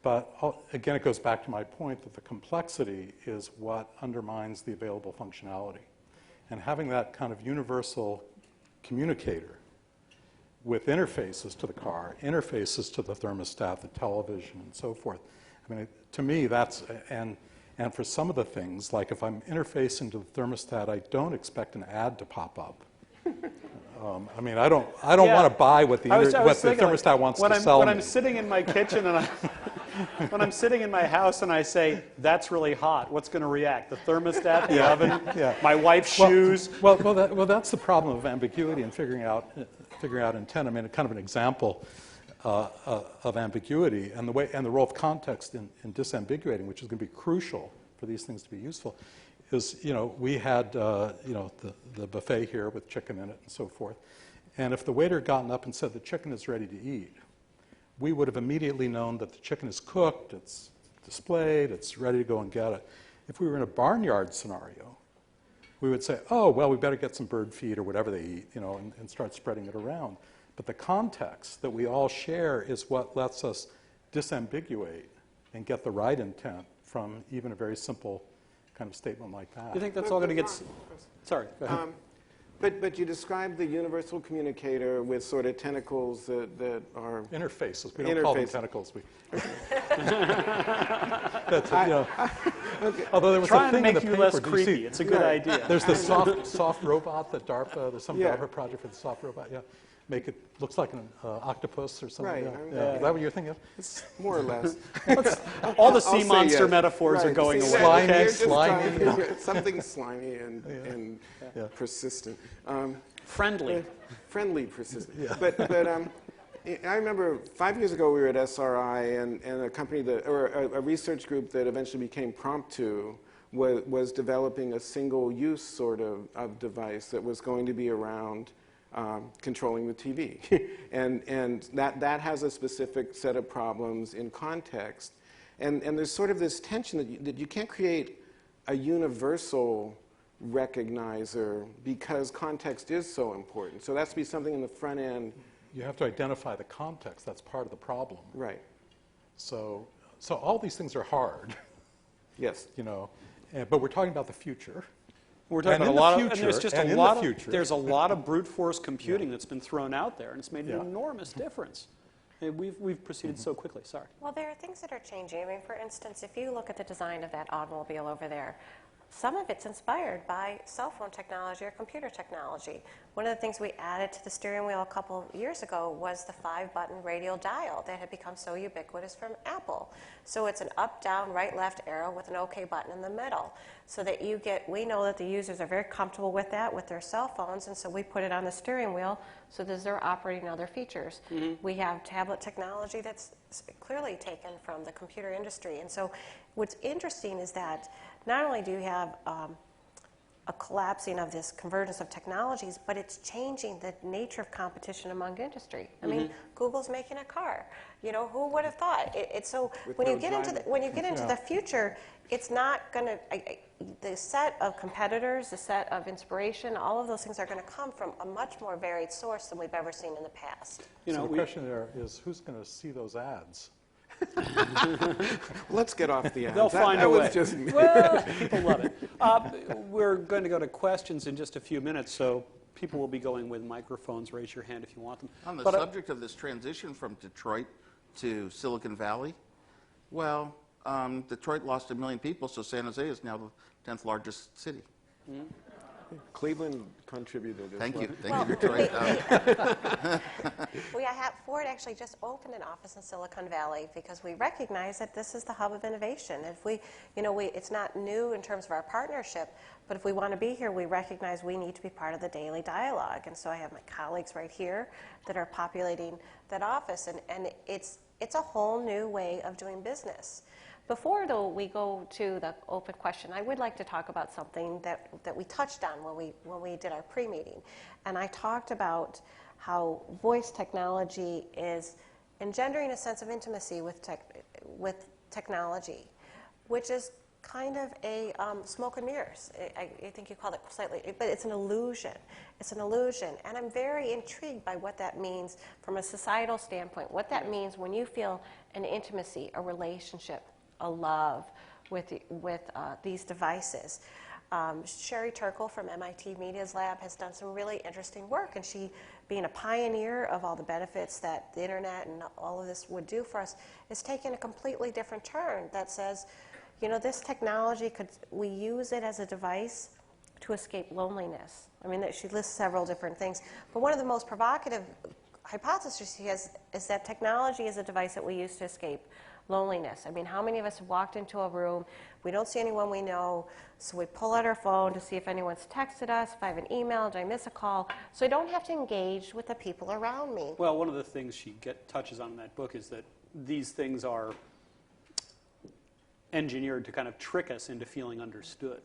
But again, it goes back to my point that the complexity is what undermines the available functionality. And having that kind of universal communicator with interfaces to the car, interfaces to the thermostat, the television, and so forth. I mean, to me, that's, and for some of the things, like if I'm interfacing to the thermostat, I don't expect an ad to pop up. I mean, I don't want to buy what the thermostat wants to sell me. When I'm sitting in my kitchen and when I'm sitting in my house and I say, that's really hot, what's going to react? The thermostat, the oven, my wife's shoes? Well, that's the problem of ambiguity and figuring out intent. I mean, kind of an example of ambiguity and the role of context in disambiguating, which is going to be crucial for these things to be useful, is, we had, the buffet here with chicken in it and so forth. And if the waiter had gotten up and said the chicken is ready to eat, we would have immediately known that the chicken is cooked, it's displayed, it's ready to go and get it. If we were in a barnyard scenario, we would say, oh, well, we better get some bird feed or whatever they eat, and start spreading it around. But the context that we all share is what lets us disambiguate and get the right intent from even a very simple kind of statement like that. You think that's all going to get... Sorry, go ahead. But you described the universal communicator with sort of tentacles that are... Interfaces. We don't call them tentacles. That's okay. Although there was Trying a thing to make in the you paper, less creepy. It's a good idea. There's the soft robot that DARPA, there's some DARPA project for the soft robot, make it, looks like an octopus or something. Right. Is that what you're thinking of? It's more or less. All the sea monster metaphors are going away. Slimy. Something slimy and persistent. Friendly. Friendly, persistent. Yeah. But I remember 5 years ago we were at SRI and a company a research group that eventually became Promptu was developing a single-use sort of device that was going to be around controlling the TV. and that has a specific set of problems in context. And there's sort of this tension that you can't create a universal recognizer because context is so important. So that's to be something in the front end. You have to identify the context. That's part of the problem. Right. So all these things are hard. Yes. But we're talking about the future. We're talking about a lot of, and there's a lot of brute force computing that's been thrown out there, and it's made an enormous difference. And we've proceeded so quickly. Sorry. Well, there are things that are changing. I mean, for instance, if you look at the design of that automobile over there, some of it's inspired by cell phone technology or computer technology. One of the things we added to the steering wheel a couple years ago was the 5-button radial dial that had become so ubiquitous from Apple. So it's an up, down, right, left arrow with an OK button in the middle. So that we know that the users are very comfortable with that with their cell phones, and so we put it on the steering wheel so that they're operating other features. Mm-hmm. We have tablet technology that's clearly taken from the computer industry. And so what's interesting is that not only do you have a collapsing of this convergence of technologies, but it's changing the nature of competition among industry. I mean, Google's making a car. Who would have thought? It's so when you get into the future, it's not going to. The set of competitors, the set of inspiration, all of those things are going to come from a much more varied source than we've ever seen in the past. So the question there is, who's going to see those ads? Let's get off the ads. They'll find a way. Well, people love it. We're going to go to questions in just a few minutes, so people will be going with microphones. Raise your hand if you want them. On the subject of this transition from Detroit to Silicon Valley, well, Detroit lost 1 million people, so San Jose is now the 10th largest city. Mm-hmm. Cleveland contributed as Thank well. you, Detroit. Ford actually just opened an office in Silicon Valley because we recognize that this is the hub of innovation. If it's not new in terms of our partnership, but if we want to be here, we recognize we need to be part of the daily dialogue. And so I have my colleagues right here that are populating that office, and it's a whole new way of doing business. Before, though, we go to the open question, I would like to talk about something that we touched on when we did our pre-meeting. And I talked about how voice technology is engendering a sense of intimacy with technology, which is kind of a smoke and mirrors. I think you called it slightly, but it's an illusion. It's an illusion. And I'm very intrigued by what that means from a societal standpoint, what that means when you feel an intimacy, a relationship, a love with these devices. Sherry Turkle from MIT Media's Lab has done some really interesting work, and she, being a pioneer of all the benefits that the internet and all of this would do for us, is taking a completely different turn that says, you know, this technology, we use it as a device to escape loneliness. I mean, she lists several different things, but one of the most provocative hypotheses she has is that technology is a device that we use to escape loneliness. I mean, how many of us have walked into a room, we don't see anyone we know, so we pull out our phone to see if anyone's texted us, if I have an email, did I miss a call, so I don't have to engage with the people around me. Well, one of the things she touches on in that book is that these things are engineered to kind of trick us into feeling understood.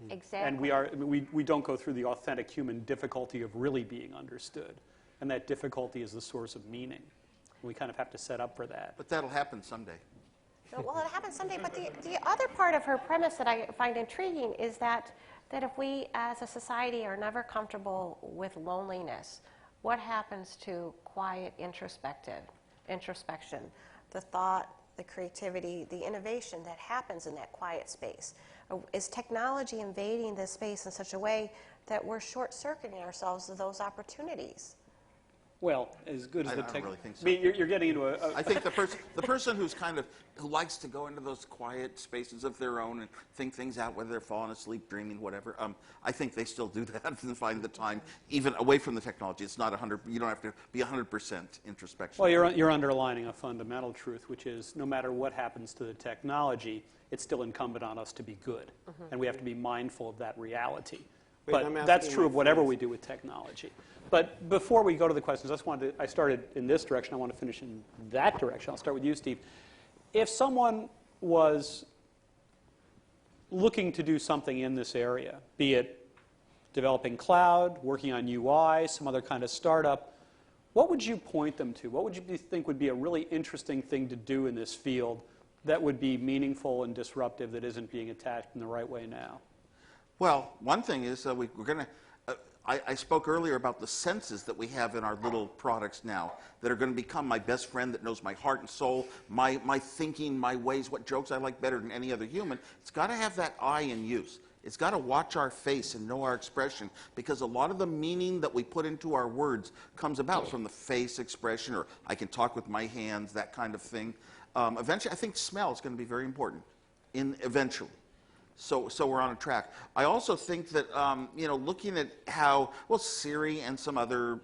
Exactly. And we don't go through the authentic human difficulty of really being understood. And that difficulty is the source of meaning. We kind of have to set up for that. But that'll happen someday. Well, it happens someday, but the other part of her premise that I find intriguing is that if we as a society are never comfortable with loneliness, what happens to quiet introspection, the thought, the creativity, the innovation that happens in that quiet space? Is technology invading this space in such a way that we're short-circuiting ourselves of those opportunities? Well, as good as I the don't tech. really think so. I mean, you're getting into a I think the person who likes to go into those quiet spaces of their own and think things out, whether they're falling asleep, dreaming, whatever. I think they still do that and find the time, even away from the technology. It's not 100. You don't have to be 100% introspection. Well, you're underlining a fundamental truth, which is no matter what happens to the technology, it's still incumbent on us to be good, and we have to be mindful of that reality. But that's true of whatever we do with technology. But before we go to the questions, I started in this direction. I want to finish in that direction. I'll start with you, Steve. If someone was looking to do something in this area, be it developing cloud, working on UI, some other kind of startup, what would you point them to? What would you think would be a really interesting thing to do in this field that would be meaningful and disruptive that isn't being attacked in the right way now? Well, one thing is we're going to. I spoke earlier about the senses that we have in our little products now that are going to become my best friend that knows my heart and soul, my thinking, my ways, what jokes I like better than any other human. It's got to have that eye in use. It's got to watch our face and know our expression, because a lot of the meaning that we put into our words comes about from the face expression, or I can talk with my hands, that kind of thing. Eventually, I think smell is going to be very important eventually. So we're on a track. I also think that, looking at how, Siri and some other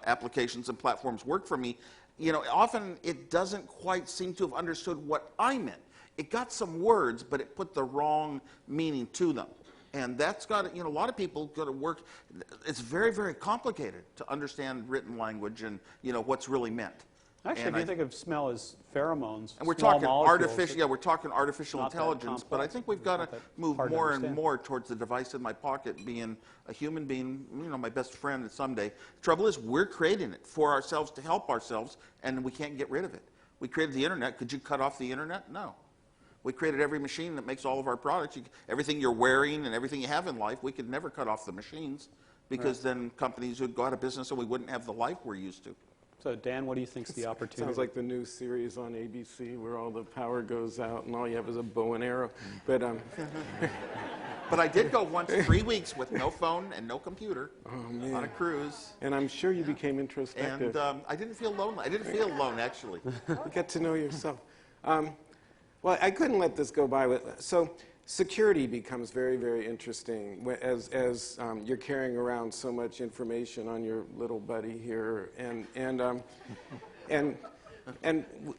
applications and platforms work for me, often it doesn't quite seem to have understood what I meant. It got some words, but it put the wrong meaning to them. And that's got to, a lot of people got to work. It's very, very complicated to understand written language and, what's really meant. Actually, if you think of smell as pheromones, and we're small talking molecules, we're talking artificial intelligence, but I think we've got to move more and more towards the device in my pocket being a human being, my best friend someday. The trouble is, we're creating it for ourselves to help ourselves, and we can't get rid of it. We created the internet. Could you cut off the internet? No. We created every machine that makes all of our products. Everything you're wearing and everything you have in life, we could never cut off the machines, because then companies would go out of business and we wouldn't have the life we're used to. So, Dan, what do you think is the opportunity? Sounds like the new series on ABC where all the power goes out and all you have is a bow and arrow. But But I did go once 3 weeks with no phone and no computer on a cruise. And I'm sure you became introspective. And I didn't feel lonely. I didn't feel alone, actually. You get to know yourself. Well, I couldn't let this go by. So security becomes very, very interesting as you're carrying around so much information on your little buddy here, and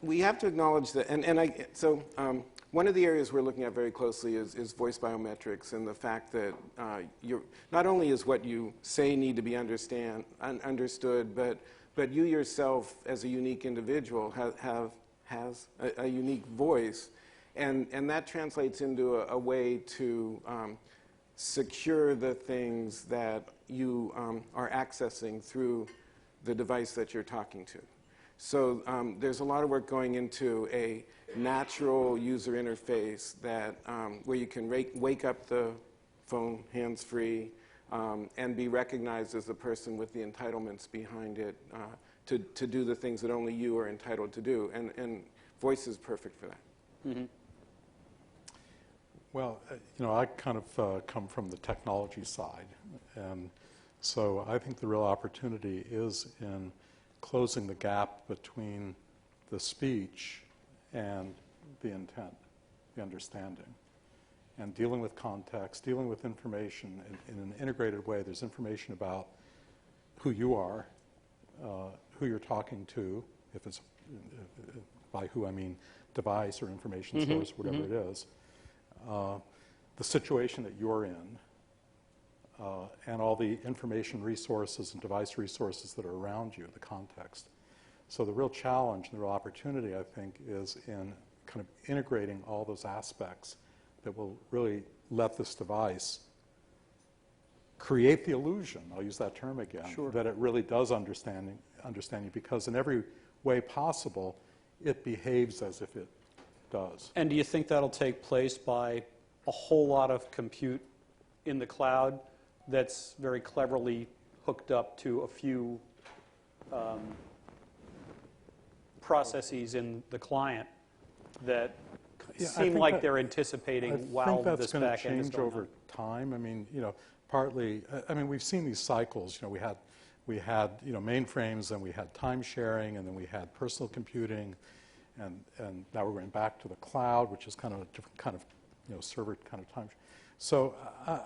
we have to acknowledge that. One of the areas we're looking at very closely is voice biometrics, and the fact that not only is what you say need to be understood, but you yourself as a unique individual has a unique voice. And that translates into a way to secure the things that you are accessing through the device that you're talking to. So there's a lot of work going into a natural user interface that where you can wake up the phone hands-free and be recognized as the person with the entitlements behind it to do the things that only you are entitled to do. And voice is perfect for that. Mm-hmm. Well, I kind of come from the technology side, and so I think the real opportunity is in closing the gap between the speech and the intent, the understanding, and dealing with context, dealing with information in an integrated way. There's information about who you are, who you're talking to, if it's by who I mean device or information source, whatever it is, the situation that you're in, and all the information resources and device resources that are around you, the context. So the real challenge and the real opportunity, I think, is in kind of integrating all those aspects that will really let this device create the illusion, I'll use that term again, that it really does understand you, because in every way possible, it behaves as if it does. And do you think that'll take place by a whole lot of compute in the cloud that's very cleverly hooked up to a few processes in the client that seem like they're anticipating while this back end is going on? I think that's going to change over time. I mean, partly, I mean, we've seen these cycles. We had mainframes, and we had time sharing, and then we had personal computing, and now we're going back to the cloud, which is kind of a different kind of server kind of time. So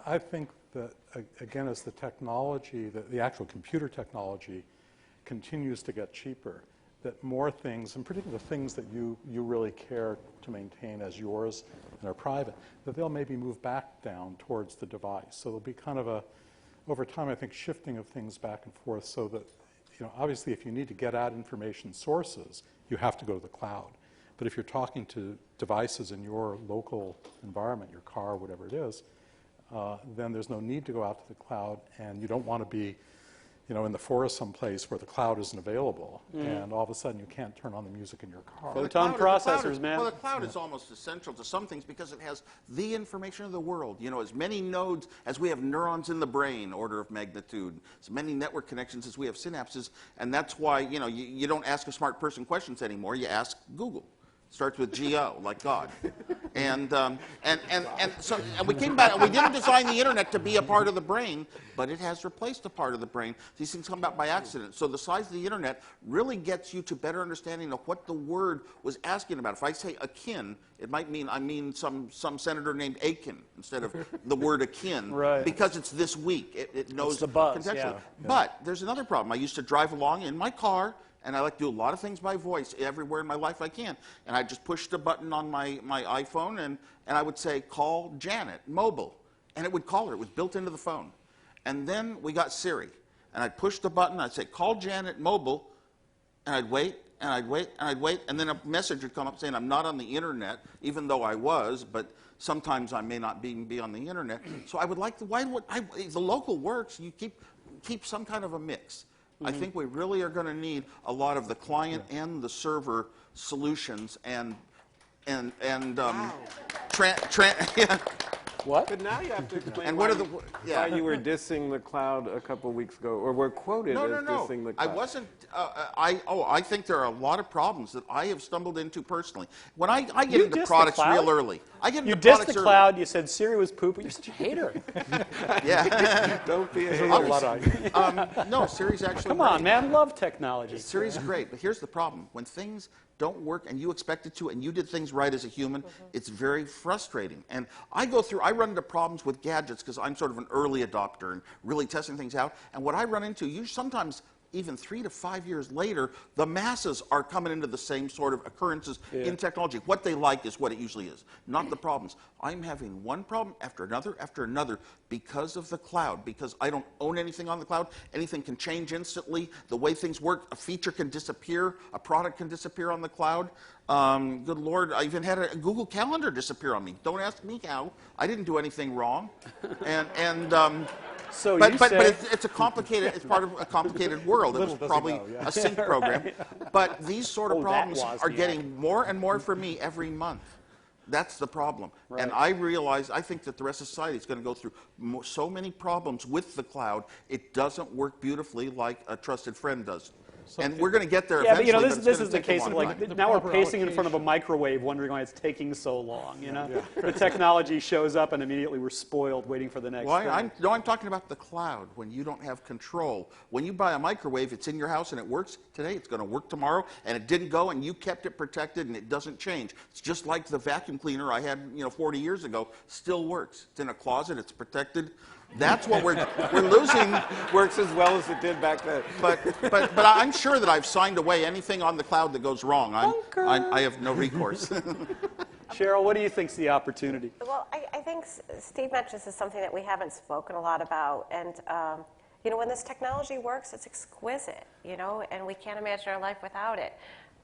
I think that, again, as the technology, the actual computer technology continues to get cheaper, that more things, and particularly the things that you really care to maintain as yours and are private, that they'll maybe move back down towards the device. So there'll be kind of over time, I think, shifting of things back and forth, so that, obviously if you need to get at information sources, you have to go to the cloud. But if you're talking to devices in your local environment, your car, whatever it is, then there's no need to go out to the cloud, and you don't want to be, in the forest someplace where the cloud isn't available, and all of a sudden you can't turn on the music in your car. Photon processors, man. Well, the cloud is almost essential to some things because it has the information of the world. As many nodes as we have neurons in the brain, order of magnitude, as many network connections as we have synapses, and that's why, you don't ask a smart person questions anymore, you ask Google. Starts with G-O, like God. And we came back, and we didn't design the internet to be a part of the brain, but it has replaced a part of the brain. These things come about by accident. So the size of the internet really gets you to better understanding of what the word was asking about. If I say akin, it might mean I mean some senator named Akin instead of the word akin, right, because it's this week. It knows it's the buzz, contextually. yeah. But there's another problem. I used to drive along in my car, and I like to do a lot of things by voice everywhere in my life I can. And I just pushed a button on my iPhone, and I would say, call Janet, mobile. And it would call her. It was built into the phone. And then we got Siri. And I'd push the button, I'd say, call Janet, mobile. And I'd wait, and I'd wait, and I'd wait. And then a message would come up saying, I'm not on the internet, even though I was, but sometimes I may not be on the internet. So I would like to, the local works, you keep some kind of a mix. I think we really are going to need a lot of the client and the server solutions and What? But now you have to explain and why, what are the why you were dissing the cloud a couple weeks ago, or were quoted as dissing the cloud. I wasn't. I think there are a lot of problems that I have stumbled into personally. When I get into products real early, You dissed the cloud. You said Siri was poop, but you're such a hater. Yeah. Don't be a hater. No, Siri's actually Come great. on, man. Love technology. Siri's great, but here's the problem. When things don't work and you expect it to, and you did things right as a human, it's very frustrating. And I run into problems with gadgets because I'm sort of an early adopter and really testing things out. And what I run into, sometimes even 3 to 5 years later, the masses are coming into the same sort of occurrences in technology. What they like is what it usually is, not the problems. I'm having one problem after another because of the cloud, because I don't own anything on the cloud. Anything can change instantly. The way things work, a feature can disappear, a product can disappear on the cloud. Good Lord, I even had a Google Calendar disappear on me. Don't ask me how. I didn't do anything wrong. So but it's a complicated, it's part of a complicated world. It was probably a sync program. But these sort of problems are getting more and more for me every month. That's the problem. Right. And I think that the rest of society is going to go through so many problems with the cloud, it doesn't work beautifully like a trusted friend does. And we're going to get there eventually. But this is the case of now we're pacing in front of a microwave wondering why it's taking so long, The technology shows up and immediately we're spoiled waiting for the next thing. I'm talking about the cloud, when you don't have control. When you buy a microwave, it's in your house and it works today, it's going to work tomorrow, and it didn't go and you kept it protected and it doesn't change. It's just like the vacuum cleaner I had 40 years ago, still works. It's in a closet, it's protected. That's what we're losing. Works as well as it did back then. But I'm sure that I've signed away anything on the cloud that goes wrong. I have no recourse. Sheryl, what do you think's the opportunity? Well, I think Steve mentions is something that we haven't spoken a lot about. And, when this technology works, it's exquisite, and we can't imagine our life without it.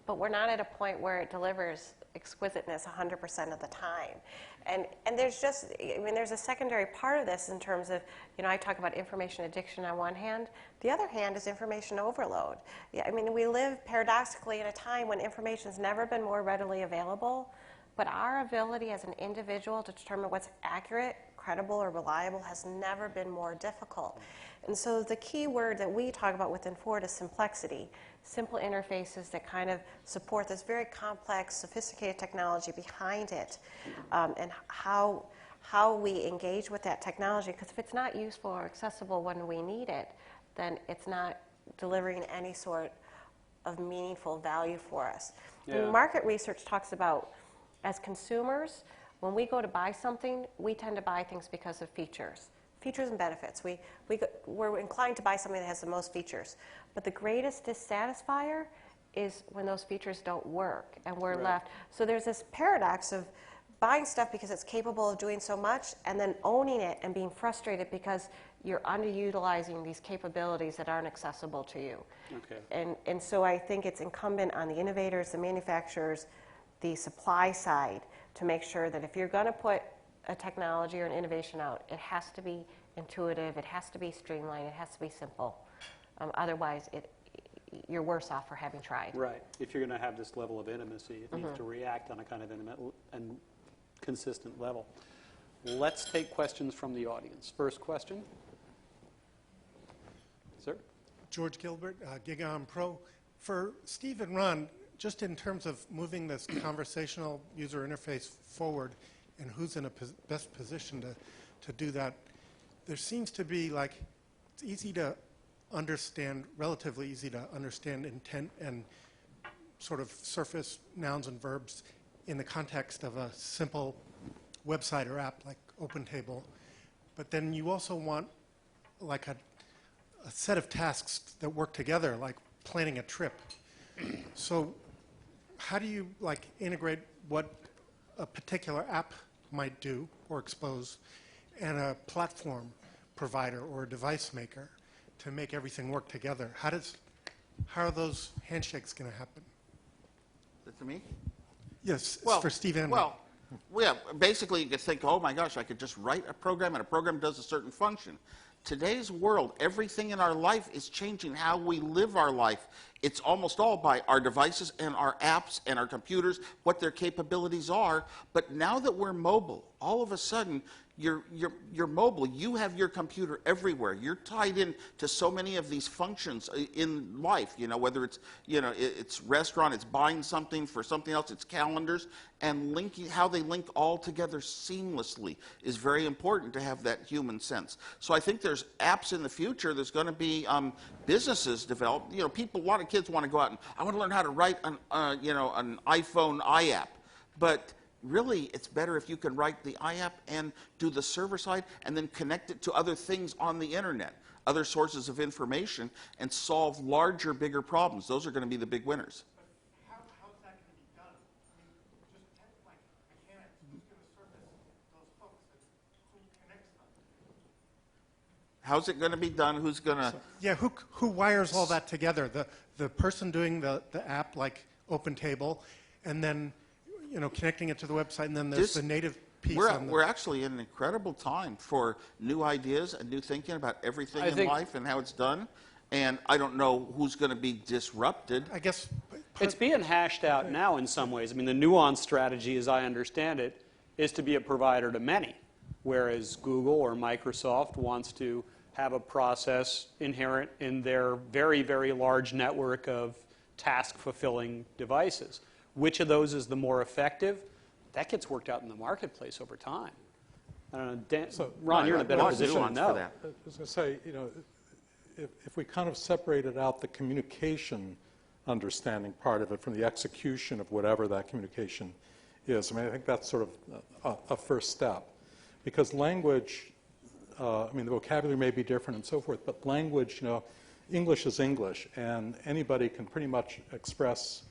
But we're not at a point where it delivers exquisiteness 100% of the time. And there's there's a secondary part of this in terms of, I talk about information addiction on one hand. The other hand is information overload. We live paradoxically in a time when information's never been more readily available, but our ability as an individual to determine what's accurate, credible, or reliable has never been more difficult. And so the key word that we talk about within Ford is simplicity. Simple interfaces that kind of support this very complex, sophisticated technology behind it, and how we engage with that technology. Because if it's not useful or accessible when we need it, then it's not delivering any sort of meaningful value for us. Yeah. Market research talks about, as consumers, when we go to buy something, we tend to buy things because of features and benefits. We're inclined to buy something that has the most features. But the greatest dissatisfier is when those features don't work and we're left. So there's this paradox of buying stuff because it's capable of doing so much and then owning it and being frustrated because you're underutilizing these capabilities that aren't accessible to you. Okay. And so I think it's incumbent on the innovators, the manufacturers, the supply side to make sure that if you're going to put a technology or an innovation out, it has to be intuitive, it has to be streamlined, it has to be simple. Otherwise, you're worse off for having tried. Right. If you're going to have this level of intimacy, it needs to react on a kind of intimate and consistent level. Let's take questions from the audience. First question. Sir? George Gilbert, GigaOn Pro. For Steve and Ron, just in terms of moving this conversational user interface forward and who's in a best position to do that, there seems to be it's easy to understand, relatively easy to understand intent and sort of surface nouns and verbs in the context of a simple website or app like OpenTable. But then you also want a set of tasks that work together, like planning a trip. So how do you integrate what a particular app might do or expose and a platform provider or a device maker to make everything work together? How are those handshakes going to happen? Is it to me? Yes, it's for Steve and basically you could think, oh my gosh, I could just write a program and a program does a certain function. Today's world, everything in our life is changing how we live our life. It's almost all by our devices and our apps and our computers, what their capabilities are. But now that we're mobile, all of a sudden, you're mobile. You have your computer everywhere. You're tied in to so many of these functions in life, whether it's, it's restaurant, it's buying something for something else, it's calendars, and linking, how they link all together seamlessly is very important to have that human sense. So I think there's apps in the future. There's going to be businesses developed. A lot of kids want to go out and I want to learn how to write an iPhone iApp, but really it's better if you can write the IAP and do the server side and then connect it to other things on the internet, other sources of information, and solve larger, bigger problems. Those are going to be the big winners. How's that going to be done? I mean, just like mechanics, who's going to service those folks and who connects them? How's it going to be done? Who's going to... Yeah, who wires all that together? The person doing the app, like OpenTable, and then connecting it to the website, and then there's the native piece. We're actually in an incredible time for new ideas and new thinking about everything in life and how it's done. And I don't know who's going to be disrupted. I guess it's being hashed out now in some ways. I mean, the Nuance strategy, as I understand it, is to be a provider to many, whereas Google or Microsoft wants to have a process inherent in their very, very large network of task-fulfilling devices. Which of those is the more effective? That gets worked out in the marketplace over time. I don't know, Ron, you're in a better position to know. I was going to say, if we kind of separated out the communication understanding part of it from the execution of whatever that communication is, I think that's sort of a first step. Because language, the vocabulary may be different and so forth, but language, English is English, and anybody can pretty much express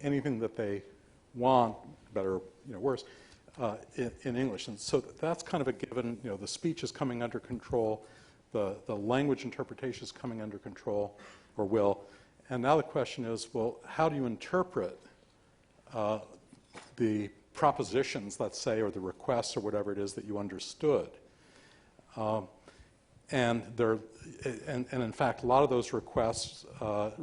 anything that they want, better, worse, in English. And so that's kind of a given. The speech is coming under control, the language interpretation is coming under control, or will. And now the question is, well, how do you interpret the propositions, let's say, or the requests, or whatever it is that you understood? And in fact, a lot of those requests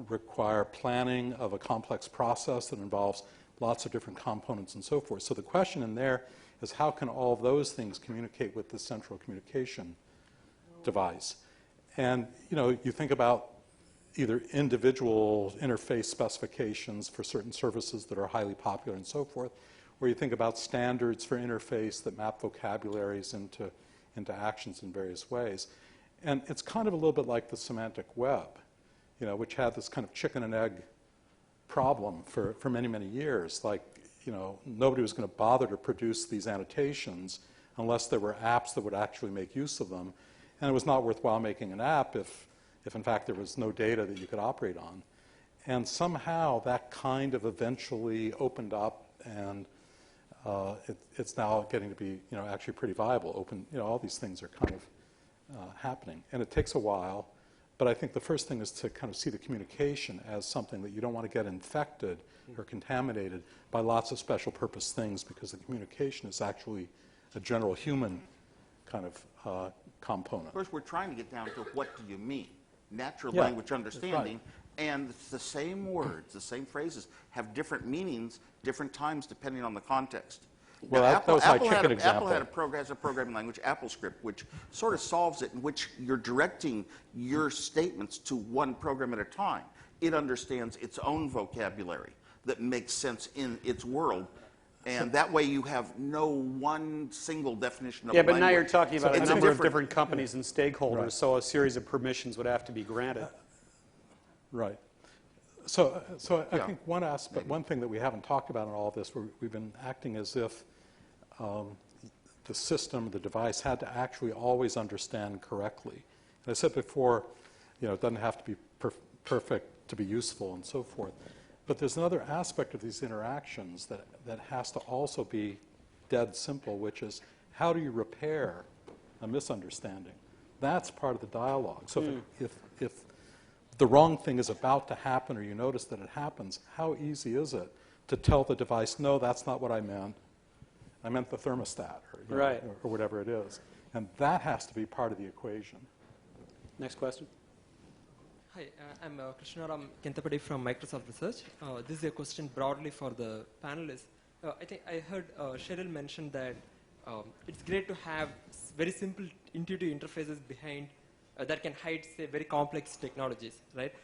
require planning of a complex process that involves lots of different components and so forth. So the question in there is, how can all of those things communicate with the central communication device? And you think about either individual interface specifications for certain services that are highly popular and so forth, or you think about standards for interface that map vocabularies into actions in various ways. And it's kind of a little bit like the semantic web, which had this kind of chicken and egg problem for many, many years. Like, nobody was going to bother to produce these annotations unless there were apps that would actually make use of them. And it was not worthwhile making an app if in fact there was no data that you could operate on. And somehow that kind of eventually opened up, and it's now getting to be actually pretty viable. All these things are kind of happening. And it takes a while, but I think the first thing is to kind of see the communication as something that you don't want to get infected or contaminated by lots of special purpose things, because the communication is actually a general human kind of component. Of course, we're trying to get down to what do you mean? Natural language understanding, and it's the same words, the same phrases have different meanings, different times depending on the context. Well, that was my chicken example. Apple has a programming language, AppleScript, which sort of solves it, in which you're directing your statements to one program at a time. It understands its own vocabulary that makes sense in its world. And that way you have no one single definition of language. But now you're talking about a number of different companies and stakeholders, so a series of permissions would have to be granted. Right. So I think one thing that we haven't talked about in all of this, we've been acting as if the system, the device, had to actually always understand correctly. And I said before, it doesn't have to be perfect to be useful and so forth. But there's another aspect of these interactions that has to also be dead simple, which is, how do you repair a misunderstanding? That's part of the dialogue. So if the wrong thing is about to happen, or you notice that it happens, how easy is it to tell the device, no, that's not what I meant. I meant the thermostat, or whatever it is. And that has to be part of the equation. Next question. Hi, I'm Krishnaram Kentapati from Microsoft Research. This is a question broadly for the panelists. I think I heard Sheryl mention that it's great to have very simple, intuitive interfaces behind that can hide, say, very complex technologies, right?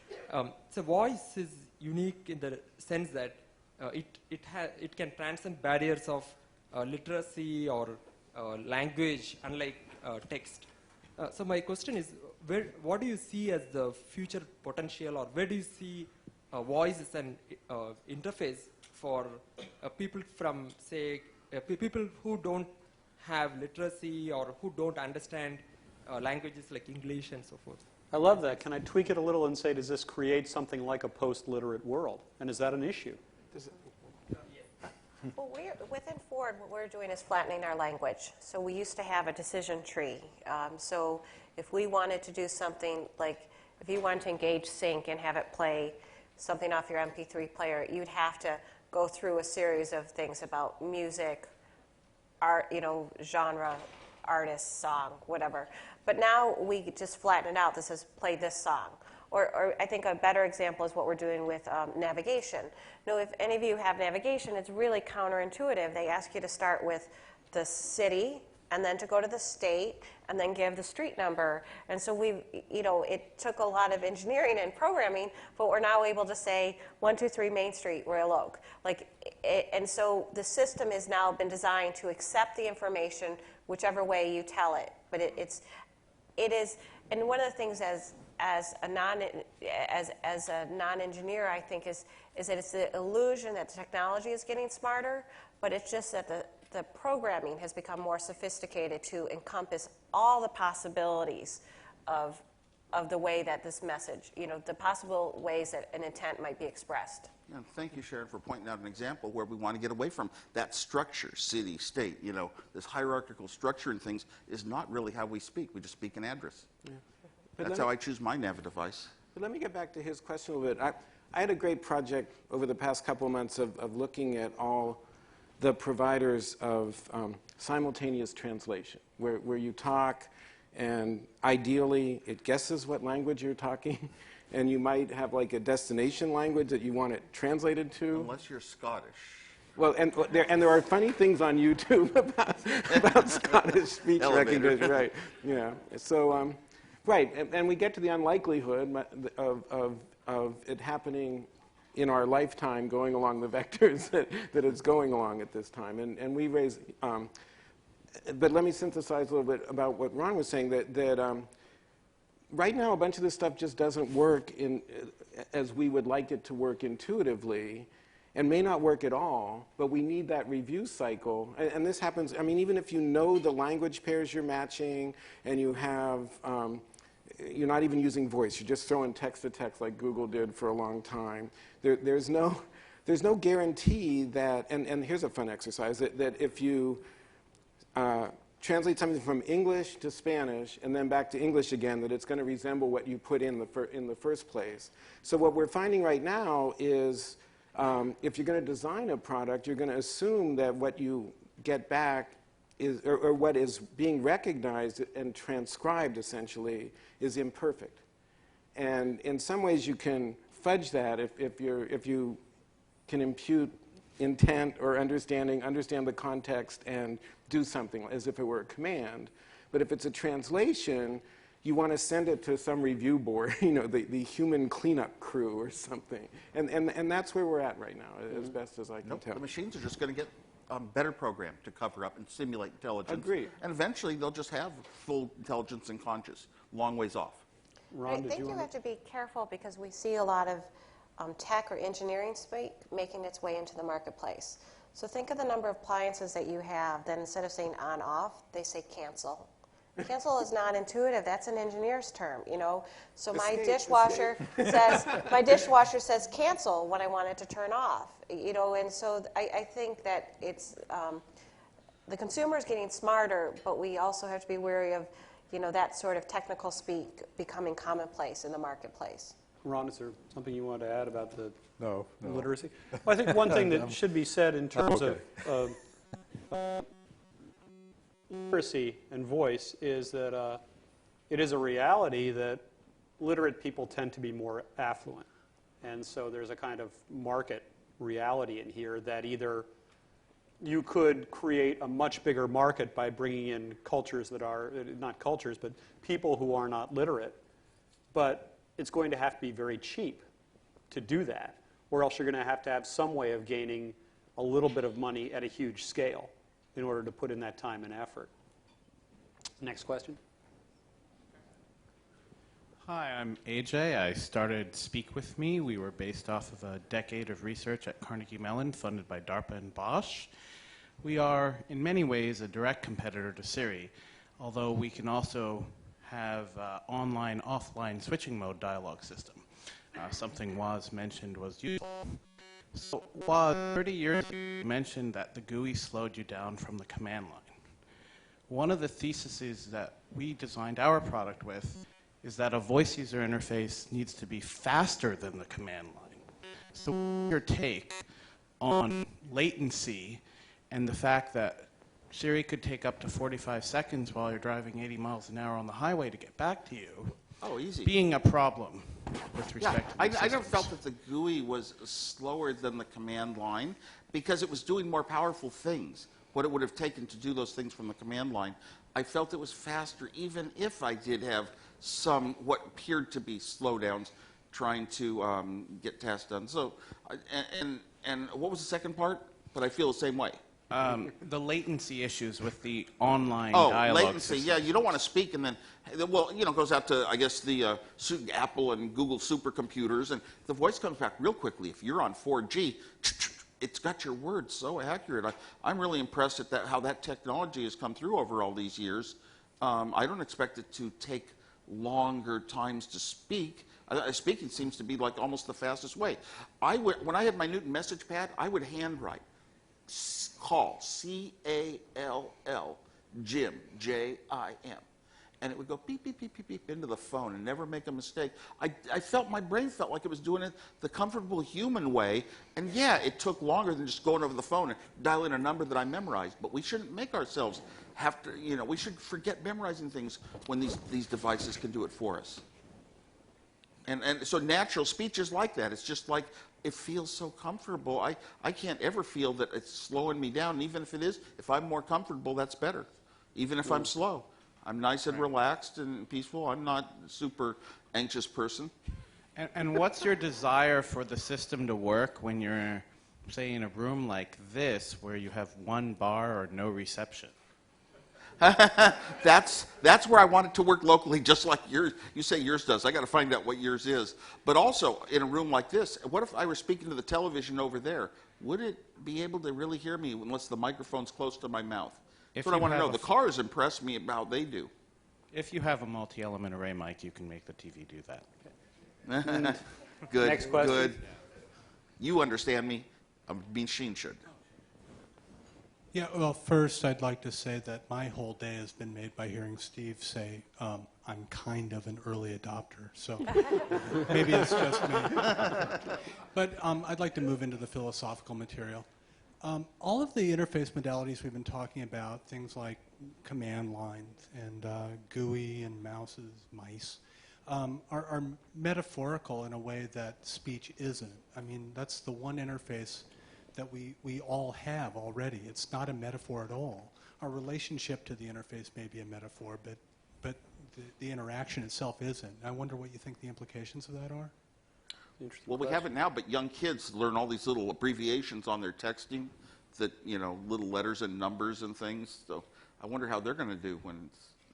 So voice is unique in the sense that it can transcend barriers of literacy or language, unlike text. So my question is, what do you see as the future potential, or where do you see voice as an interface for people from, say, people who don't have literacy or who don't understand languages like English and so forth. I love that. Can I tweak it a little and say, does this create something like a post-literate world? And is that an issue? Well, within Ford, what we're doing is flattening our language. So we used to have a decision tree. So if we wanted to do something like, if you wanted to engage sync and have it play something off your MP3 player, you'd have to go through a series of things about music, art, genre, artist, song, whatever. But now we just flatten it out. This is play this song. Or I think a better example is what we're doing with navigation. Now, if any of you have navigation, it's really counterintuitive. They ask you to start with the city, and then to go to the state, and then give the street number. And so it took a lot of engineering and programming, but we're now able to say 123 Main Street, Royal Oak. And so the system has now been designed to accept the information whichever way you tell it. But it is, and one of the things as a non-engineer, I think, is that it's the illusion that technology is getting smarter, but it's just that the programming has become more sophisticated to encompass all the possibilities of the way that this message, the possible ways that an intent might be expressed. Yeah, thank you, Sheryl, for pointing out an example where we want to get away from that structure, city, state. This hierarchical structure and things is not really how we speak. We just speak an address. Yeah. That's how I choose my nav device. But let me get back to his question a little bit. I had a great project over the past couple of months of looking at all the providers of simultaneous translation, where you talk and ideally it guesses what language you're talking, and you might have like a destination language that you want it translated to. Unless you're Scottish. Well, and there are funny things on YouTube about Scottish speech recognition, right? Yeah. So, right, and we get to the unlikelihood of it happening in our lifetime, going along the vectors that it's going along at this time, and we raise. But let me synthesize a little bit about what Ron was saying. That right now, a bunch of this stuff just doesn't work as we would like it to work intuitively, and may not work at all, but we need that review cycle. And this happens, even if you know the language pairs you're matching, and you have, you're not even using voice, you're just throwing text to text like Google did for a long time. There's no guarantee that, and here's a fun exercise, that if you translate something from English to Spanish and then back to English again, that it's going to resemble what you put in the first place. So what we're finding right now is, if you're going to design a product, you're going to assume that what you get back is, or what is being recognized and transcribed essentially, is imperfect. And in some ways you can fudge that if you can impute intent or understand the context and do something as if it were a command. But if it's a translation, you want to send it to some review board, the human cleanup crew or something. And that's where we're at right now, as best as I can tell. The machines are just going to get better programmed to cover up and simulate intelligence. Agreed. And eventually they'll just have full intelligence and conscious, long ways off. Ron, I think you have to be careful because we see a lot of tech or engineering making its way into the marketplace. So think of the number of appliances that you have that instead of saying on off, they say cancel. Cancel is not intuitive. That's an engineer's term, So my dishwasher says cancel when I want it to turn off, And so I think that it's the consumer is getting smarter, but we also have to be wary of, that sort of technical speak becoming commonplace in the marketplace. Ron, is there something you want to add about the No. literacy? Well, I think one thing that should be said in terms of literacy and voice is that it is a reality that literate people tend to be more affluent. And so there's a kind of market reality in here that either you could create a much bigger market by bringing in cultures that are, not cultures, but people who are not literate. But it's going to have to be very cheap to do that, or else you're going to have some way of gaining a little bit of money at a huge scale in order to put in that time and effort. Next question. Hi, I'm AJ. I started Speak With Me. We were based off of a decade of research at Carnegie Mellon, funded by DARPA and Bosch. We are, in many ways, a direct competitor to Siri, although we can also have online, offline switching mode dialogue system. Something Woz mentioned was useful. So Woz, 30 years ago, you mentioned that the GUI slowed you down from the command line. One of the theses that we designed our product with is that a voice user interface needs to be faster than the command line. So what's your take on latency and the fact that Siri could take up to 45 seconds while you're driving 80 miles an hour on the highway to get back to you, being a problem with respect to these I never felt that the GUI was slower than the command line because it was doing more powerful things. What it would have taken to do those things from the command line, I felt it was faster even if I did have some what appeared to be slowdowns trying to get tasks done. So, and what was the second part? But I feel the same way. The latency issues with the online dialogue latency, system. yeah, you don't want to speak and then, well, you know, it goes out to, I guess, the Apple and Google supercomputers, and the voice comes back real quickly. If you're on 4G, it's got your words so accurate. I'm really impressed at that, how that technology has come through over all these years. I don't expect it to take longer times to speak. Speaking seems to be like almost the fastest way. When I had my Newton message pad, I would handwrite. Call, C-A-L-L, Jim, J-I-M. And it would go beep, beep, beep, beep, beep into the phone and never make a mistake. I felt, my brain felt like it was doing it the comfortable human way. And yeah, it took longer than just going over the phone and dialing a number that I memorized. But we shouldn't make ourselves have to, you know, we should forget memorizing things when these devices can do it for us. And so natural speech is like that. It's just like, it feels so comfortable. I can't ever feel that it's slowing me down. And even if it is, if I'm more comfortable, that's better. Even if I'm slow. I'm nice and relaxed and peaceful. I'm not a super anxious person. And what's your desire for the system to work when you're, say, in a room like this where you have one bar or no reception? That's where I want it to work locally, just like yours. You say yours does. I got to find out what yours is. But also, in a room like this, what if I were speaking to the television over there? Would it be able to really hear me unless the microphone's close to my mouth? That's what I want to know. The cars impress me about how they do. If you have a multi-element array mic, you can make the TV do that. Good. Next question. Good. You understand me. A machine should. Yeah, well, first I'd like to say that my whole day has been made by hearing Steve say, I'm kind of an early adopter, so maybe it's just me. But I'd like to move into the philosophical material. All of the interface modalities we've been talking about, things like command lines and GUI and mice, are metaphorical in a way that speech isn't. I mean, that's the one interface that we all have already. It's not a metaphor at all. Our relationship to the interface may be a metaphor, but the interaction itself isn't. I wonder what you think the implications of that are. Well, we have it now, but young kids learn all these little abbreviations on their texting, that, you know, little letters and numbers and things. So I wonder how they're going to do when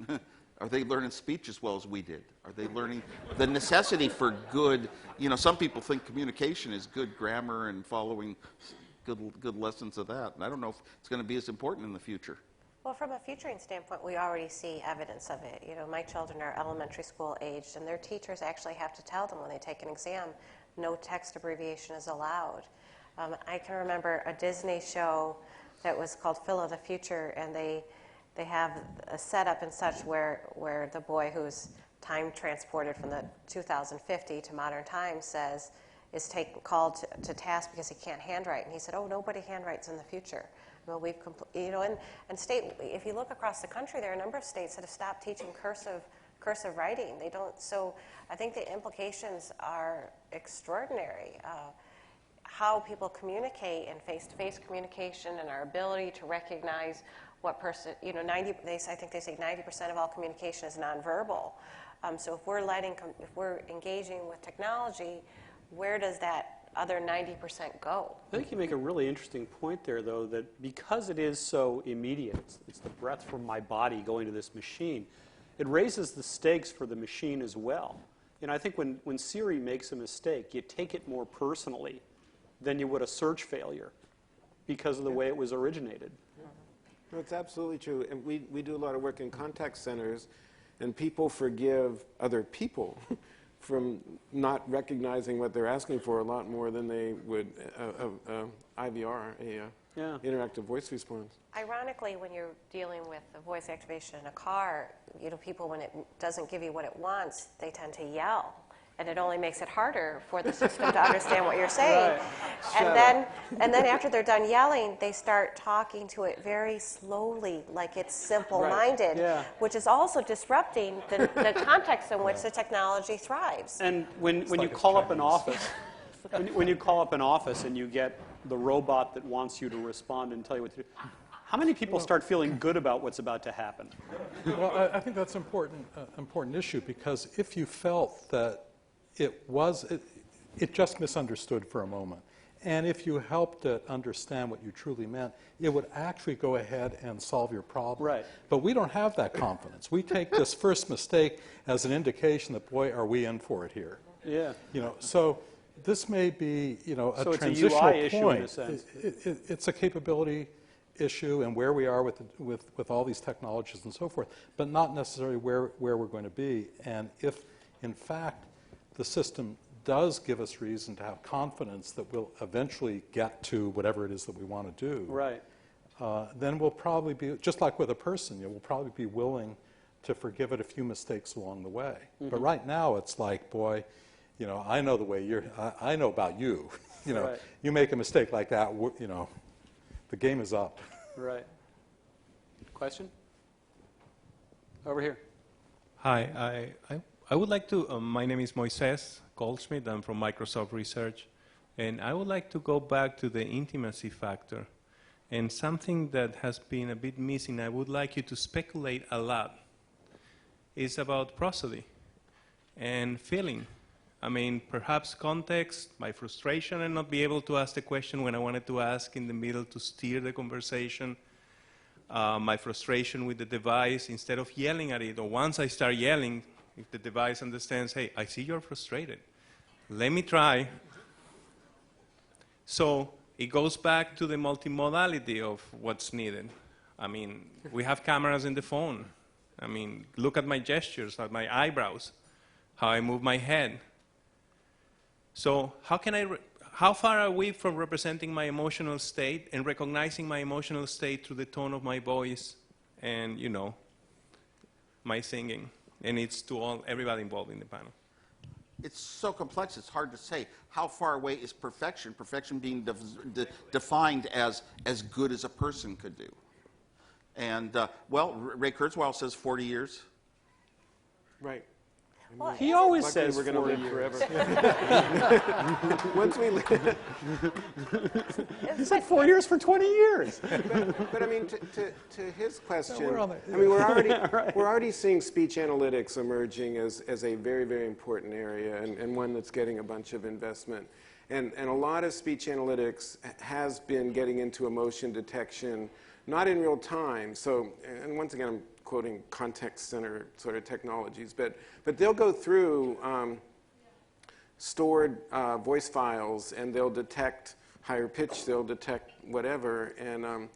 it's are they learning speech as well as we did? Are they learning the necessity for good, you know, some people think communication is good grammar and following good lessons of that. And I don't know if it's going to be as important in the future. Well, from a futuring standpoint, we already see evidence of it. You know, my children are elementary school aged, and their teachers actually have to tell them when they take an exam, no text abbreviation is allowed. I can remember a Disney show that was called Phil of the Future, and they have a setup and such where the boy who's time transported from the 2050 to modern times is called to task because he can't handwrite. And he said, oh, nobody handwrites in the future. Well, you know, and state, if you look across the country, there are a number of states that have stopped teaching cursive writing. They don't, so I think the implications are extraordinary. How people communicate and face-to-face communication and our ability to recognize what person, you know, I think they say 90% of all communication is nonverbal. So if we're engaging with technology, where does that other 90% go? I think you make a really interesting point there, though, that because it is so immediate, it's the breath from my body going to this machine, it raises the stakes for the machine as well. And I think when Siri makes a mistake, you take it more personally than you would a search failure because of the way it was originated. No, it's absolutely true. And we do a lot of work in contact centers, and people forgive other people from not recognizing what they're asking for a lot more than they would IVR, interactive voice response. Ironically, when you're dealing with a voice activation in a car, people, when it doesn't give you what it wants, they tend to yell. And it only makes it harder for the system to understand what you're saying. Right. And then after they're done yelling, they start talking to it very slowly, like it's simple-minded, which is also disrupting the context in which the technology thrives. And when you call up an office, when you call up an office and you get the robot that wants you to respond and tell you what to do, how many people start feeling good about what's about to happen? Well, I think that's an important issue, because if you felt that it just misunderstood for a moment, and if you helped it understand what you truly meant, it would actually go ahead and solve your problem. Right. But we don't have that confidence. We take this first mistake as an indication that, boy, are we in for it here. Yeah. So this may be, a transitional it's a UI point. Issue in a sense. It's a capability issue and where we are with all these technologies and so forth, but not necessarily where we're going to be. And if, in fact, the system does give us reason to have confidence that we'll eventually get to whatever it is that we want to do, right? Then we'll probably be, just like with a person, we'll probably be willing to forgive it a few mistakes along the way. Mm-hmm. But right now, it's like, boy, I know the way I know about you. Right. You make a mistake like that, the game is up. Right. Question? Over here. Hi, I would like to, my name is Moises Goldschmidt, I'm from Microsoft Research, and I would like to go back to the intimacy factor. And something that has been a bit missing, I would like you to speculate a lot, is about prosody and feeling. I mean, perhaps context, my frustration and not be able to ask the question when I wanted to ask in the middle to steer the conversation, my frustration with the device instead of yelling at it, or once I start yelling, if the device understands, hey, I see you're frustrated. Let me try. So it goes back to the multimodality of what's needed. I mean, we have cameras in the phone. I mean, look at my gestures, at my eyebrows, how I move my head. So how far are we from representing my emotional state and recognizing my emotional state through the tone of my voice and, my singing? And it's to everybody involved in the panel. It's so complex, it's hard to say. How far away is perfection? Perfection being defined as good as a person could do. And, Ray Kurzweil says 40 years. Right. Well, he always says we're going to live forever. Once we live. He said 4 years for 20 years. But I mean, to his question, we're already seeing speech analytics emerging as a very, very important area and one that's getting a bunch of investment. And a lot of speech analytics has been getting into emotion detection, not in real time. So, and once again, I'm quoting context center sort of technologies, but they'll go through stored voice files and they'll detect higher pitch, they'll detect whatever, and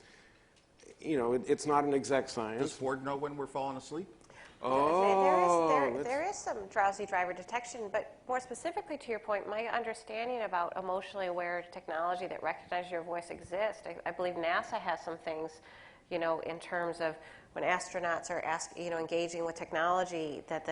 it's not an exact science. Does Ford know when we're falling asleep? There is some drowsy driver detection, but more specifically to your point, my understanding about emotionally aware technology that recognizes your voice exists. I believe NASA has some things, in terms of when astronauts are engaging with technology, that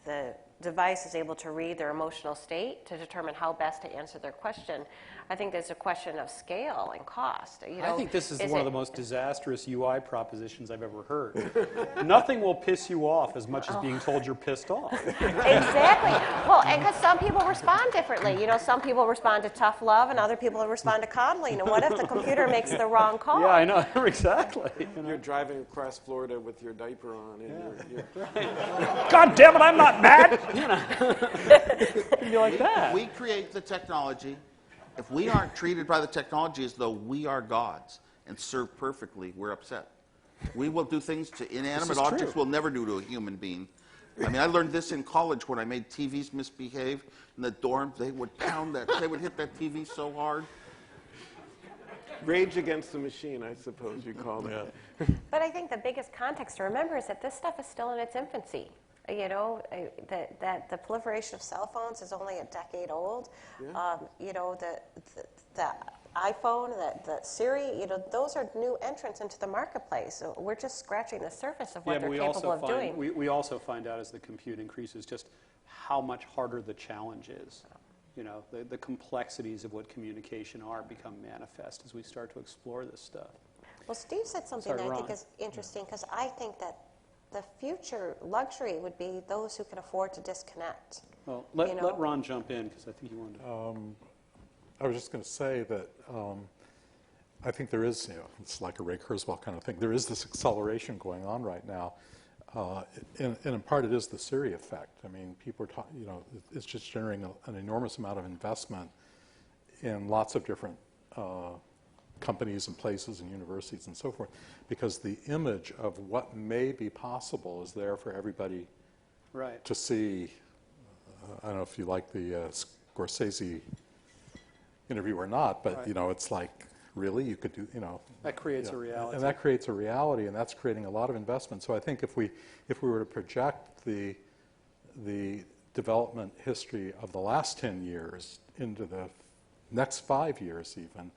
the device is able to read their emotional state to determine how best to answer their question. I think there's a question of scale and cost. I think this is one of the most disastrous UI propositions I've ever heard. Nothing will piss you off as much as being told you're pissed off. Exactly. Well, and because some people respond differently. Some people respond to tough love and other people respond to coddling. What if the computer makes the wrong call? Yeah, I know. Exactly. You're driving across Florida with your diaper on. And you're God damn it, I'm not mad! It'd be like that. We create the technology. If we aren't treated by the technology as though we are gods and serve perfectly, we're upset. We will do things to inanimate objects we'll never do to a human being. I mean, I learned this in college when I made TVs misbehave in the dorm. They would pound that. They would hit that TV so hard. Rage against the machine, I suppose you call it. But I think the biggest context to remember is that this stuff is still in its infancy. You know, that the proliferation of cell phones is only a decade old. Yeah. You know, the iPhone, the Siri, you know, those are new entrants into the marketplace. So we're just scratching the surface of what they're capable of doing. We also find out as the compute increases just how much harder the challenge is. You know, the complexities of what communication are become manifest as we start to explore this stuff. Well, Steve said something that I think is interesting, because I think that the future luxury would be those who can afford to disconnect. Well, let Ron jump in, because I think he wanted to. I was just going to say that I think there is, you know, it's like a Ray Kurzweil kind of thing. There is this acceleration going on right now. And in part, it is the Siri effect. I mean, people are talking, you know, it's just generating an enormous amount of investment in lots of different companies and places and universities and so forth, because the image of what may be possible is there for everybody to see. I don't know if you like the Scorsese interview or not, but you know, it's like, really, you could do, you know. That creates a reality. And that creates a reality, and that's creating a lot of investment. So I think if we were to project the development history of the last 10 years into the next 5 years even,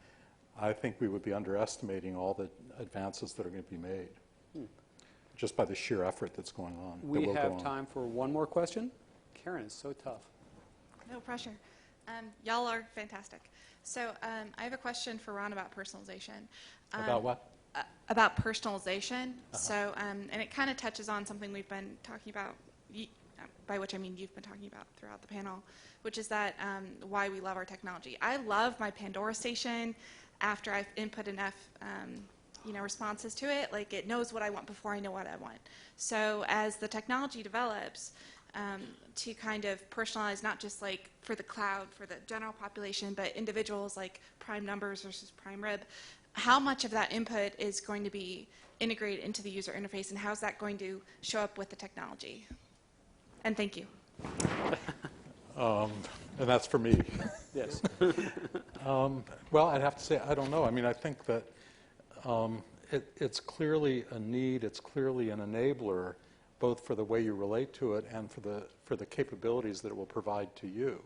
I think we would be underestimating all the advances that are going to be made, just by the sheer effort that's going on. We have time for one more question. Karen, it's so tough. No pressure. Y'all are fantastic. So I have a question for Ron about personalization. About what? About personalization. So, and it kind of touches on something we've been talking about, by which I mean you've been talking about throughout the panel, which is that why we love our technology. I love my Pandora station after I've input enough you know, responses to it. Like, it knows what I want before I know what I want. So as the technology develops, to kind of personalize, not just like for the cloud, for the general population, but individuals like prime numbers versus prime rib, how much of that input is going to be integrated into the user interface, and how's that going to show up with the technology? And thank you. And that's for me. Yes. Well, I'd have to say, I don't know. I mean, I think that it's clearly a need, it's clearly an enabler, both for the way you relate to it and for the capabilities that it will provide to you.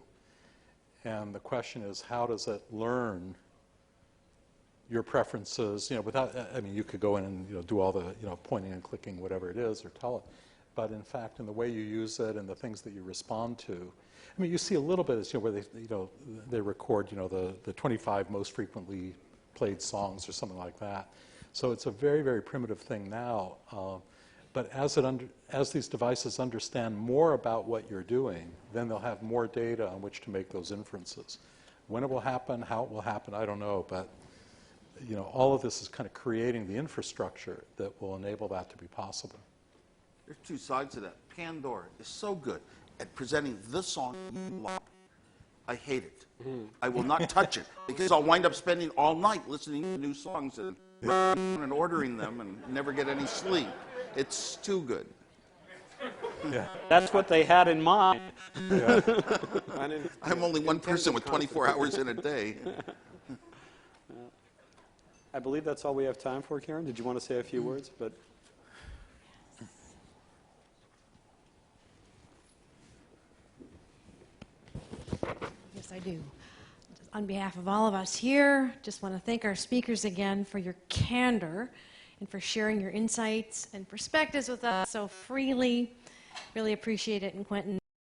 And the question is, how does it learn your preferences? You know, without, I mean, you could go in and, you know, do all the, you know, pointing and clicking, whatever it is, or tell it. But in fact, in the way you use it and the things that you respond to, I mean, you see a little bit, you know, where they record, you know, the 25 most frequently played songs or something like that. So it's a very, very primitive thing now. But as these devices understand more about what you're doing, then they'll have more data on which to make those inferences. When it will happen, how it will happen, I don't know. But you know, all of this is kind of creating the infrastructure that will enable that to be possible. There's two sides to that. Pandora is so good at presenting the song you like. I hate it. I will not touch it, because I'll wind up spending all night listening to new songs and ordering them and never get any sleep. It's too good. Yeah. That's what they had in mind. Yeah. I'm only one person with 24 hours in a day. I believe that's all we have time for, Karen. Did you want to say a few words? But yes, I do. On behalf of all of us here, just want to thank our speakers again for your candor and for sharing your insights and perspectives with us so freely. Really appreciate it. And Quentin,